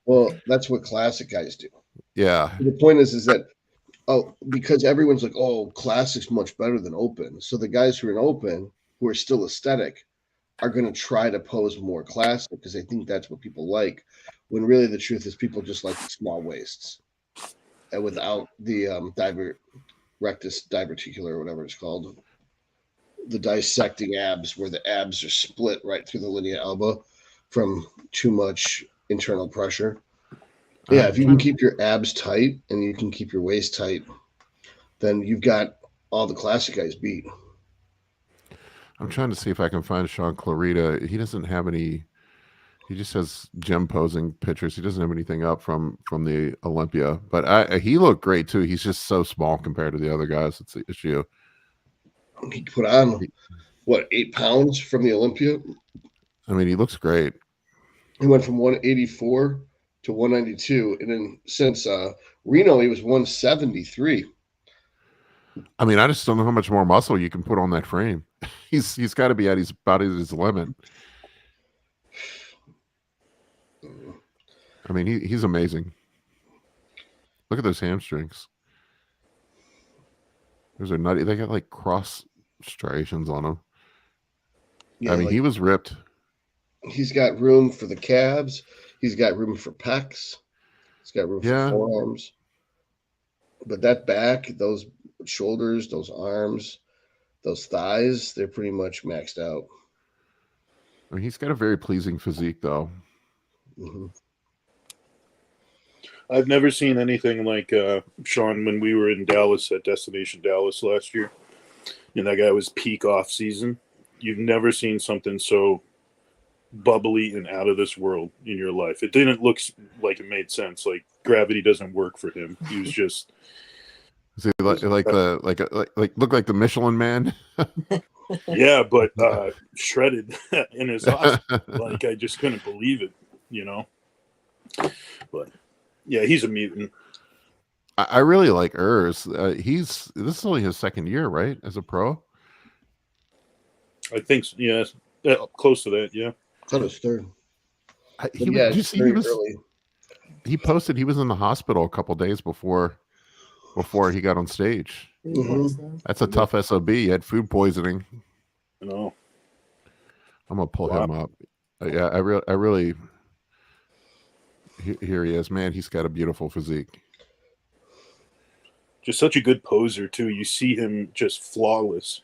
Well, that's what classic guys do. Yeah. The point is that because everyone's like, oh, classic's much better than open. So the guys who are in open, who are still aesthetic, are going to try to pose more classic because they think that's what people like. When really the truth is people just like the small waists and without the rectus diverticular or whatever it's called, the dissecting abs, where the abs are split right through the linea alba from too much internal pressure. Yeah, if you can keep your abs tight and you can keep your waist tight, then you've got all the classic guys beat. I'm trying to see if I can find Sean Clarida. He doesn't have any. He just has gym posing pictures. He doesn't have anything up from the Olympia. But he looked great too. He's just so small compared to the other guys. It's the issue. He put on what, 8 pounds from the Olympia? I mean, he looks great. He went from 184 to 192, and then since Reno, he was 173. I mean, I just don't know how much more muscle you can put on that frame. He's got to be at his limit. I mean, he's amazing. Look at those hamstrings. Those are nutty. They got like cross striations on them. Yeah, I mean, he was ripped. He's got room for the calves. He's got room for pecs. He's got room Yeah. for forearms. But that back, those shoulders, those arms, those thighs, they're pretty much maxed out. I mean, he's got a very pleasing physique, though. Mm-hmm. I've never seen anything like Sean when we were in Dallas at Destination Dallas last year. And that guy was peak off season. You've never seen something so bubbly and out of this world in your life. It didn't look like it made sense. Like gravity doesn't work for him. He was just Is he look like the Michelin Man? yeah, but shredded in his eyes. Like I just couldn't believe it, you know. But yeah, he's a mutant. I really like Urs. This is only his second year, right, as a pro? I think so, yeah, close to that. Yeah, I thought it was third. Did you see early. He posted he was in the hospital a couple days before he got on stage. Mm-hmm. That's a tough SOB. He had food poisoning. I know. I'm gonna pull him up. Yeah, I really. Here he is, man. He's got a beautiful physique. Just such a good poser too. You see him just flawless.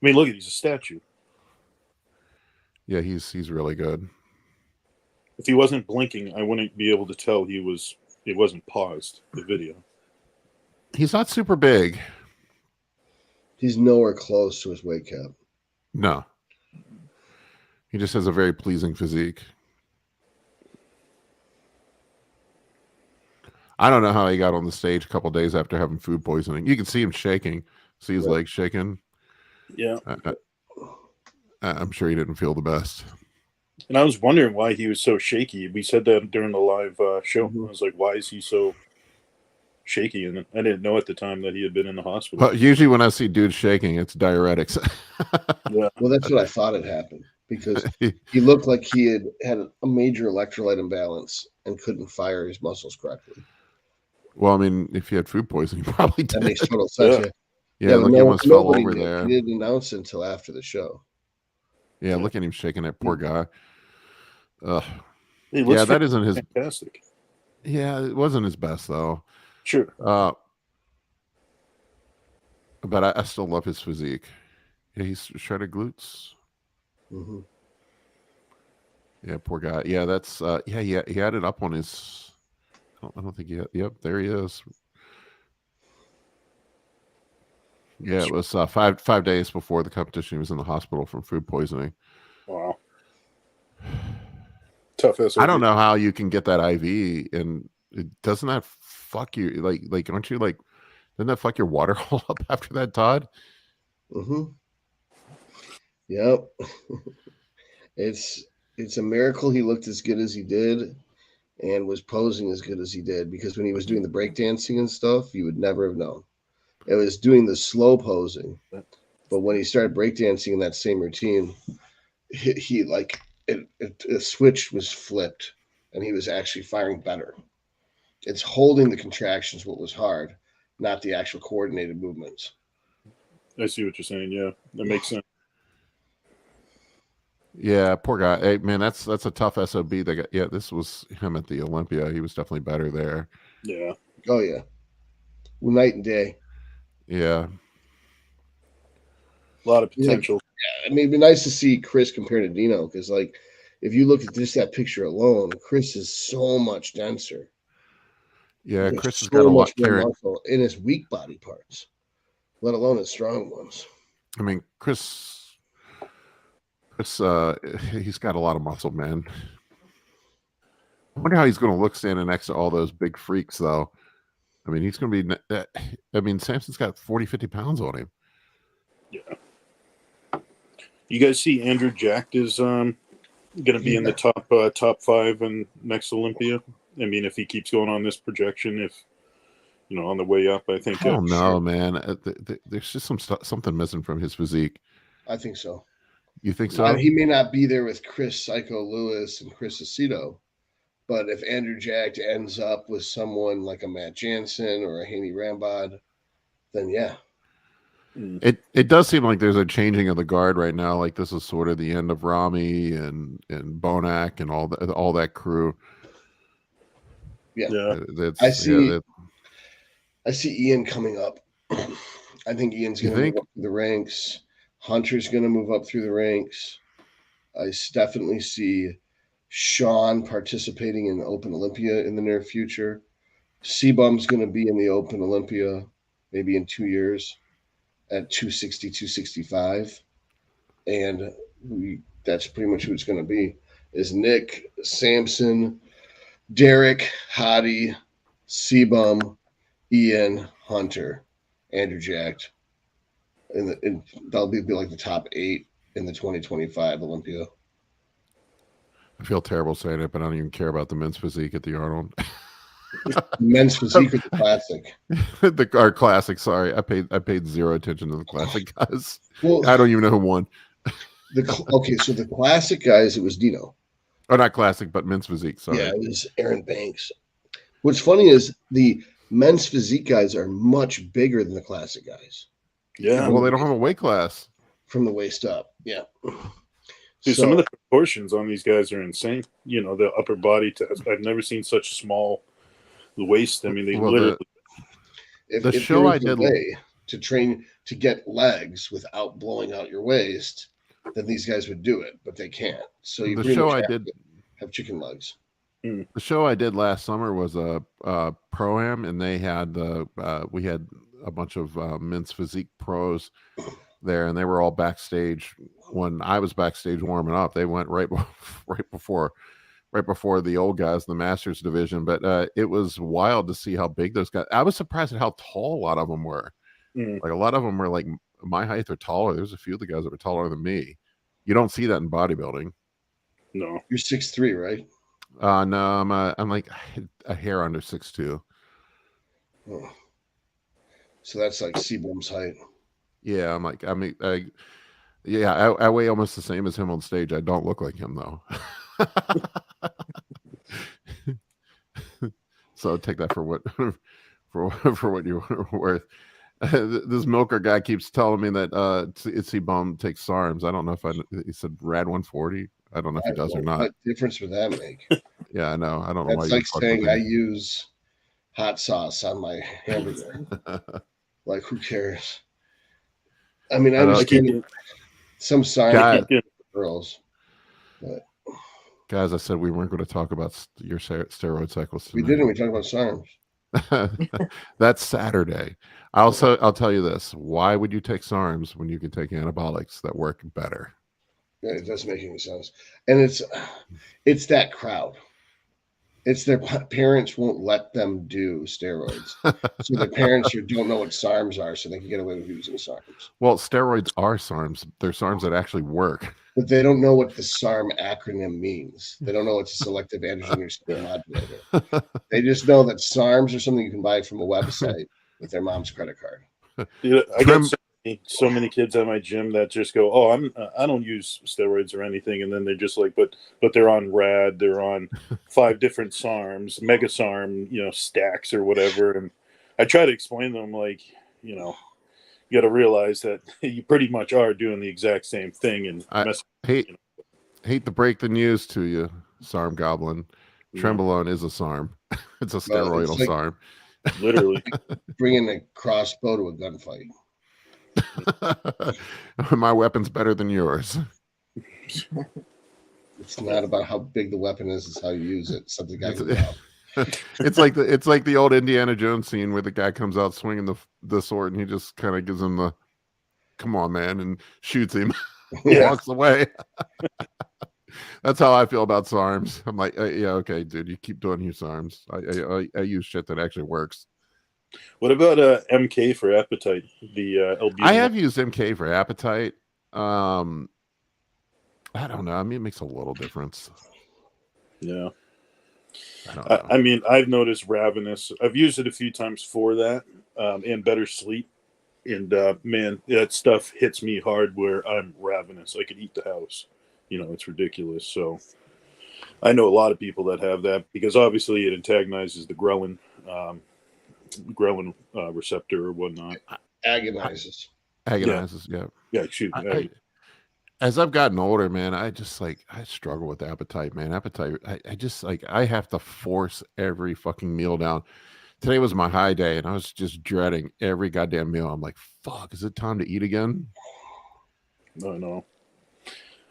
I mean, look at he's a statue. Yeah, he's really good. If he wasn't blinking, I wouldn't be able to tell it wasn't paused, the video. He's not super big. He's nowhere close to his weight cap. No. He just has a very pleasing physique. I don't know how he got on the stage a couple days after having food poisoning. You can see him shaking. See his legs shaking. Yeah. I'm sure he didn't feel the best. And I was wondering why he was so shaky. We said that during the live show. Mm-hmm. I was like, why is he so shaky? And I didn't know at the time that he had been in the hospital. But usually when I see dudes shaking, it's diuretics. Yeah. Well, that's what I thought had happened because he looked like he had a major electrolyte imbalance and couldn't fire his muscles correctly. Well, I mean, if he had food poisoning, he probably did. That makes total sense. Yeah, look, he almost fell over there. He didn't announce it until after the show. Yeah, look at him shaking that poor guy. Yeah, that isn't his fantastic. Yeah, it wasn't his best though. Sure. But I still love his physique. Yeah, he's shredded glutes. Mm-hmm. Yeah, poor guy. Yeah, that's he had it up on his. I don't think he had. Yep, there he is. Yeah, it was 5 days before the competition. He was in the hospital from food poisoning. Wow. Tough SOB. I don't know how you can get that IV, and doesn't that fuck you? Like, aren't you like? Doesn't that fuck your water all up after that, Todd? Mm-hmm. Yep. It's a miracle he looked as good as he did and was posing as good as he did, because when he was doing the breakdancing and stuff, you would never have known. It was doing the slow posing. But when he started breakdancing in that same routine, he like a switch was flipped and he was actually firing better. It's holding the contractions what was hard, not the actual coordinated movements. I see what you're saying. Yeah, that makes sense. Yeah, poor guy. Hey, man, that's a tough SOB. This was him at the Olympia. He was definitely better there. Yeah. Oh yeah. Night and day. Yeah. A lot of potential. Yeah, I mean, it'd be nice to see Chris compared to Dino, because like if you look at just that picture alone, Chris is so much denser. Yeah, Chris has got a lot carrying in his weak body parts, let alone his strong ones. I mean, Chris, he's got a lot of muscle, man. I wonder how he's going to look standing next to all those big freaks, though. I mean, he's going to be. I mean, Samson's got 40, 50 pounds on him. Yeah. You guys see Andrew Jack is going to be in the top 5 in next Olympia. I mean, if he keeps going on this projection, if on the way up, I think. I don't know, man. There's just something missing from his physique. I think so. You think so? He may not be there with Chris Psycho Lewis and Chris Aceto, but if Andrew Jack ends up with someone like a Matt Jansen or a Haney Rambod, then yeah. It does seem like there's a changing of the guard right now. Like this is sort of the end of Rami and Bonac and all that crew. Yeah. That's, I see. yeah, I see Ian coming up. I think Ian's You going to move think? up through the ranks. Hunter's going to move up through the ranks. I definitely see Sean participating in the Open Olympia in the near future. C-Bum's going to be in the Open Olympia maybe in 2 years at 260, 265. And that's pretty much who it's going to be, is Nick, Samson, Derek, Hottie, C-Bum, Ian, Hunter, Andrew Jacked. And that'll be like the top 8 in the 2025 Olympia. I feel terrible saying it, but I don't even care about the men's physique at the Arnold. Men's physique or the classic? Our classic. Sorry, I paid zero attention to the classic guys. Well, I don't even know who won. Okay, so the classic guys, it was Dino. Oh, not classic, but men's physique. Sorry. Yeah, it was Aaron Banks. What's funny is the men's physique guys are much bigger than the classic guys. Yeah. Well, they don't have a weight class. From the waist up. Yeah. Dude, some of the proportions on these guys are insane. You know, the upper body test. I've never seen such small waist. I mean, they literally. If show I did way to train to get legs without blowing out your waist, then these guys would do it, but they can't. So you the show I did have chicken legs. The show I did last summer was a pro-am, and they had we had a bunch of men's physique pros there, and they were all backstage. When I was backstage warming up, they went right before the old guys in the Masters division. But it was wild to see how big those guys. I was surprised at how tall a lot of them were. Like a lot of them were like my height or taller. There's a few of the guys that were taller than me. You don't see that in bodybuilding. No, you're 6'3", right? No, I'm like a hair under 6'2". Oh. So that's like C-Bum's height. Yeah, I weigh almost the same as him on stage. I don't look like him though. So take that for what you're worth. This milker guy keeps telling me that C-Bum takes SARMs. I don't know if he said Rad 140. I don't know if he does or not. What difference would that make? Yeah, I know. I don't know why. That's like saying I use hot sauce on my hamburger. Like, who cares? I mean, I understand some SARM girls, but guys, I said we weren't going to talk about your steroid cycles tonight. We didn't. We talked about SARMs. That's Saturday. I'll tell you this: why would you take SARMs when you can take anabolics that work better? Yeah, it doesn't make any sense. And it's that crowd. It's their parents won't let them do steroids. So the parents don't know what SARMs are, so they can get away with using SARMs. Well, steroids are SARMs. They're SARMs that actually work. But they don't know what the SARM acronym means. They don't know it's a selective androgen receptor modulator. They just know that SARMs are something you can buy from a website with their mom's credit card. Dude, I got so many kids at my gym that just go, "Oh, I don't use steroids or anything," and then they're just like, "But they're on Rad, they're on 5 different SARMs, Mega SARM, stacks or whatever." And I try to explain to them, like, you got to realize that you pretty much are doing the exact same thing. And I hate to break the news to you, SARM Goblin. Trenbolone is a SARM. It's a steroidal SARM. Literally bringing a crossbow to a gunfight. My weapon's better than yours. It's not about how big the weapon is; it's how you use it. Something it's like the old Indiana Jones scene where the guy comes out swinging the sword, and he just kind of gives him the "come on, man," and shoots him. Walks away. That's how I feel about SARMs. I'm like, yeah, okay, dude, you keep doing your SARMs. I use shit that actually works. What about MK for appetite? The albumin. I have used MK for appetite. I don't know. I mean, it makes a little difference. Yeah. I mean, I've noticed ravenous. I've used it a few times for that and better sleep. And man, that stuff hits me hard where I'm ravenous. I could eat the house. It's ridiculous. So I know a lot of people that have that because obviously it antagonizes the ghrelin receptor or whatnot. Agonizes. Yeah. Yeah, excuse me. As I've gotten older, man, I just I struggle with appetite, man. Appetite. I just I have to force every fucking meal down. Today was my high day, and I was just dreading every goddamn meal. I'm like, fuck, is it time to eat again? No.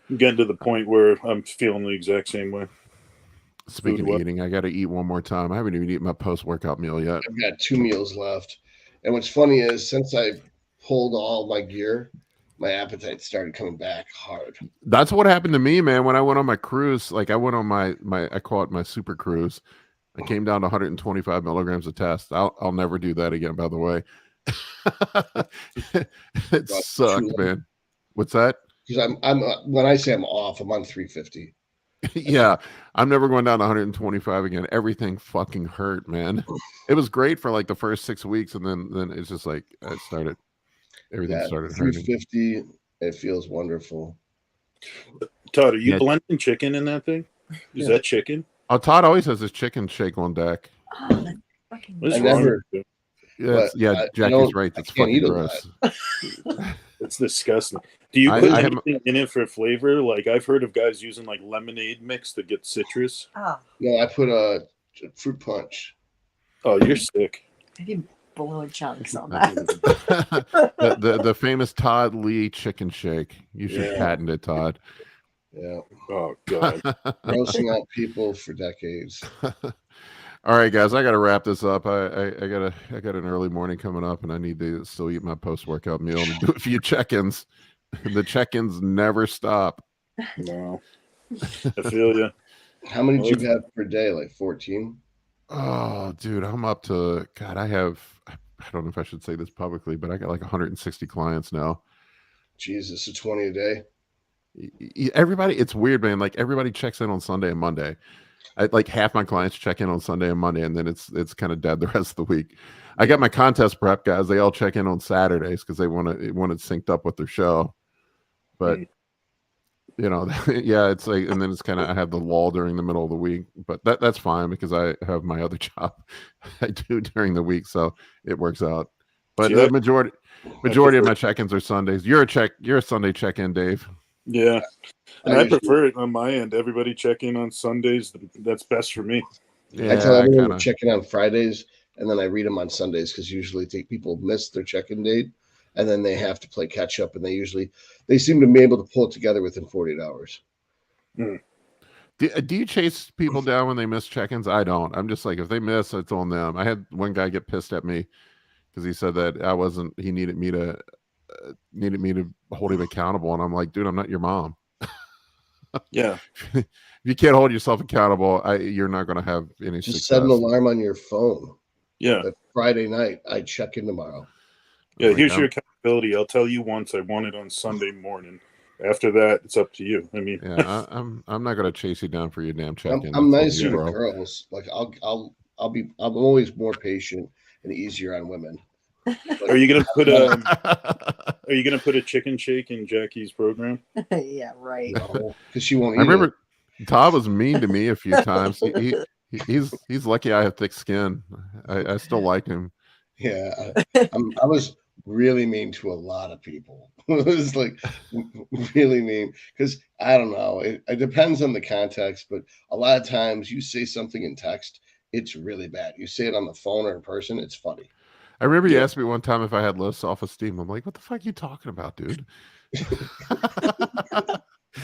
I'm getting to the point where I'm feeling the exact same way. Speaking of eating, I got to eat one more time. I haven't even eaten my post-workout meal yet. I've got 2 meals left. And what's funny is since I pulled all my gear, my appetite started coming back hard. That's what happened to me, man. When I went on my cruise, I went on my I call it my super cruise. I came down to 125 milligrams of test. I'll never do that again, by the way. It sucked, man. What's that? Because I'm when I say I'm off, I'm on 350. Yeah, I'm never going down to 125 again. Everything fucking hurt, man. It was great for the first 6 weeks, and then it's just everything started hurting. 350, it feels wonderful. Todd, are you blending chicken in that thing? Is that chicken? Oh, Todd always has his chicken shake on deck. Oh, that's fucking What's wrong with you? Jackie's right. That's fucking gross. It's disgusting. Do you put anything in it for flavor? I've heard of guys using lemonade mix to get citrus. Oh. No, I put a fruit punch. Oh, you're sick. Maybe blowing chunks on that. the famous Todd Lee chicken shake. You should patent it, Todd. Yeah. Oh God. Grossing out people for decades. All right, guys, I got to wrap this up. I got an early morning coming up, and I need to still eat my post-workout meal and do a few check-ins. The check-ins never stop. No, I feel you. How many did you have per day? 14? Oh, dude, I'm up to I don't know if I should say this publicly, but I got 160 clients now. Jesus, so 20 a day. Everybody, it's weird, man. Everybody checks in on Sunday and Monday. Half my clients check in on Sunday and Monday, and then it's kind of dead the rest of the week. I got my contest prep guys; they all check in on Saturdays because they want it synced up with their show. But yeah, it's and then it's kind of I have the lull during the middle of the week, but that's fine because I have my other job I do during the week, so it works out. But the majority of my check-ins are Sundays. You're a Sunday check-in, Dave. Yeah. And I prefer it on my end. Everybody check in on Sundays. That's best for me. Yeah, I tell everyone to check in on Fridays, and then I read them on Sundays because usually people miss their check-in date, and then they have to play catch-up, and they seem to be able to pull it together within 48 hours. Mm. Do you chase people down when they miss check-ins? I don't. I'm just if they miss, it's on them. I had one guy get pissed at me because he said that he needed me to hold him accountable, and I'm like, dude, I'm not your mom. Yeah. If you can't hold yourself accountable, you're not going to have any success. Just set an alarm on your phone. Yeah. That Friday night, I check in tomorrow. Yeah, here's your accountability. I'll tell you once. I want it on Sunday morning. After that, it's up to you. I mean, yeah, I'm not going to chase you down for your damn check-in. I'm nicer to girls. I'm always more patient and easier on women. Are you gonna put a chicken shake in Jackie's program? Yeah, right. No, because she won't eat. I remember Todd was mean to me a few times. He's lucky I have thick skin. I still like him. Yeah, I was really mean to a lot of people. It was really mean because I don't know. It depends on the context, but a lot of times you say something in text, it's really bad. You say it on the phone or in person, it's funny. I remember you asked me one time if I had low self-esteem. I'm like, what the fuck are you talking about, dude? I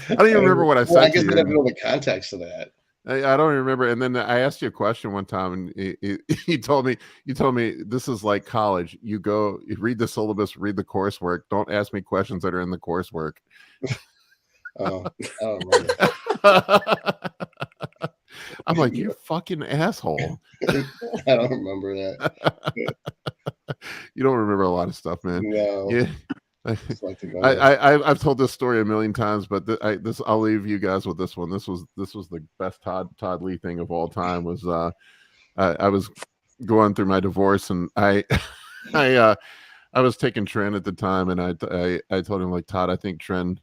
don't even remember what I said. I guess I don't know the context of that. I don't remember. And then I asked you a question one time, and you told me this is like college. You read the syllabus, read the coursework. Don't ask me questions that are in the coursework. Oh, I don't remember. I'm like, you fucking asshole. I don't remember that. You don't remember a lot of stuff, man. No. Yeah. I've told this story a million times, but I'll leave you guys with this one. This was the best Todd Lee thing of all time. Was I was going through my divorce, and I was taking Tren at the time, and I told him Todd, I think Tren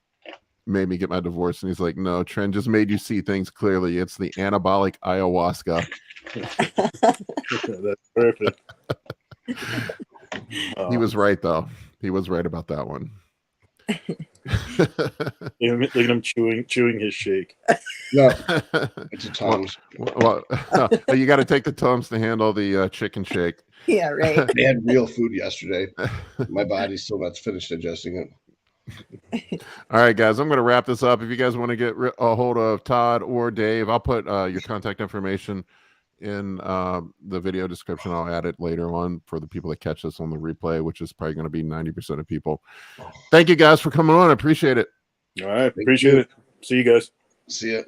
made me get my divorce, and he's like, no, Tren just made you see things clearly. It's the anabolic ayahuasca. That's perfect. He was right, though. He was right about that one. Look at him chewing his shake. No, it's a Tom's. Well, you got to take the Tums to handle the chicken shake. Yeah, right. They had real food yesterday. My body's still not finished digesting it. All right, guys, I'm going to wrap this up. If you guys want to get a hold of Todd or Dave, I'll put your contact information in the video description. I'll add it later on for the people that catch this on the replay, which is probably going to be 90% of people. Thank you guys for coming on. I appreciate it. All right. Appreciate it. See you guys. See ya.